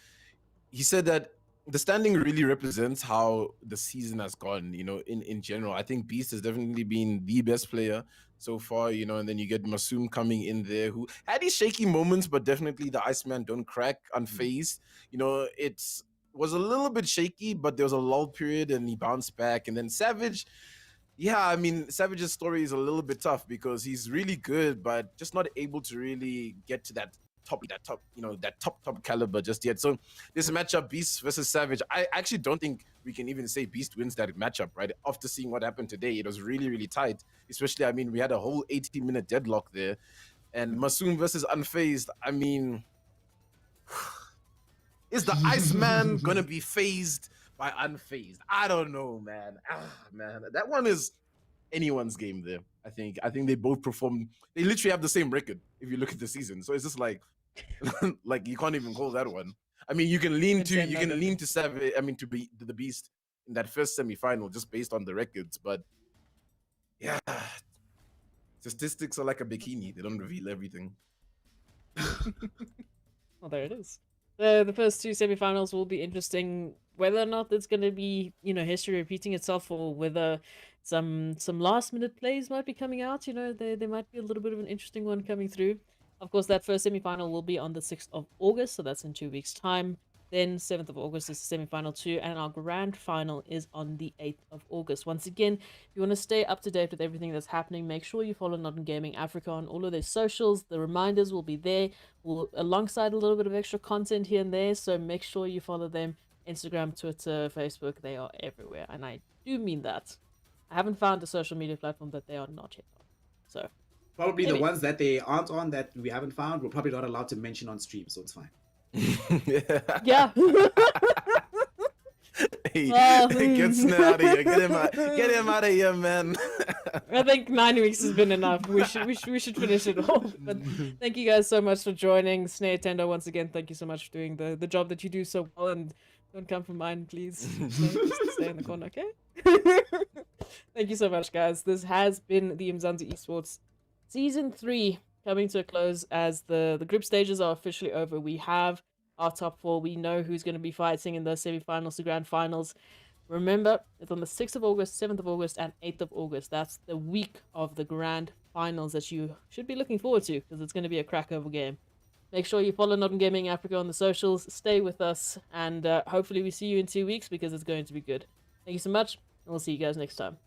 he said that the standing really represents how the season has gone, in general. I think Beast has definitely been the best player so far, and then you get Masoom coming in there, who had his shaky moments, but definitely the Iceman don't crack, Unfazed. It was a little bit shaky, but there was a lull period and he bounced back. And then Savage, yeah, I mean, Savage's story is a little bit tough because he's really good, but just not able to really get to that top caliber just yet. So this matchup, Beast versus Savage, I actually don't think we can even say Beast wins that matchup, right? After seeing what happened today, it was really, really tight. Especially, I mean, we had a whole 80-minute deadlock there. And Masoom versus Unfazed, I mean, is the Iceman gonna be phased by Unfazed? I don't know, man. Man, that one is anyone's game there. I think they both perform. They literally have the same record if you look at the season. So it's just like you can't even call that one. I mean, you can lean to Savage. I mean, to be the Beast in that first semi-final just based on the records. But yeah, statistics are like a bikini. They don't reveal everything. Well, there it is. The first two semi-finals will be interesting. Whether or not it's going to be, history repeating itself, or whether some last-minute plays might be coming out. There might be a little bit of an interesting one coming through. Of course, that first semi-final will be on the 6th of August, so that's in 2 weeks' time. Then 7th of August is the semi-final 2, and our grand final is on the 8th of August. Once again, if you want to stay up to date with everything that's happening, make sure you follow Not Gaming Africa on all of their socials. The reminders will be there, alongside a little bit of extra content here and there, so make sure you follow them. Instagram, Twitter, Facebook, they are everywhere, and I do mean that. I haven't found a social media platform that they are not yet on. So probably the ones that they aren't on that we haven't found, we're probably not allowed to mention on stream, so it's fine. Yeah. Hey, get Sne out of here. Get him out of here, man. I think 9 weeks has been enough. We should finish it off. But thank you guys so much for joining. Snare Tendo, once again, thank you so much for doing the job that you do so well, and don't come from mine, please. Just stay in the corner, okay? Thank you so much, guys. This has been the Umzansi Esports Season 3 coming to a close as the group stages are officially over. We have our top four. We know who's going to be fighting in the semi-finals to grand finals. Remember, it's on the 6th of August, 7th of August, and 8th of August. That's the week of the grand finals that you should be looking forward to, because it's going to be a crackover game. Make sure you follow Not Gaming Africa on the socials. Stay with us, and hopefully we see you in 2 weeks, because it's going to be good. Thank you so much, and we'll see you guys next time.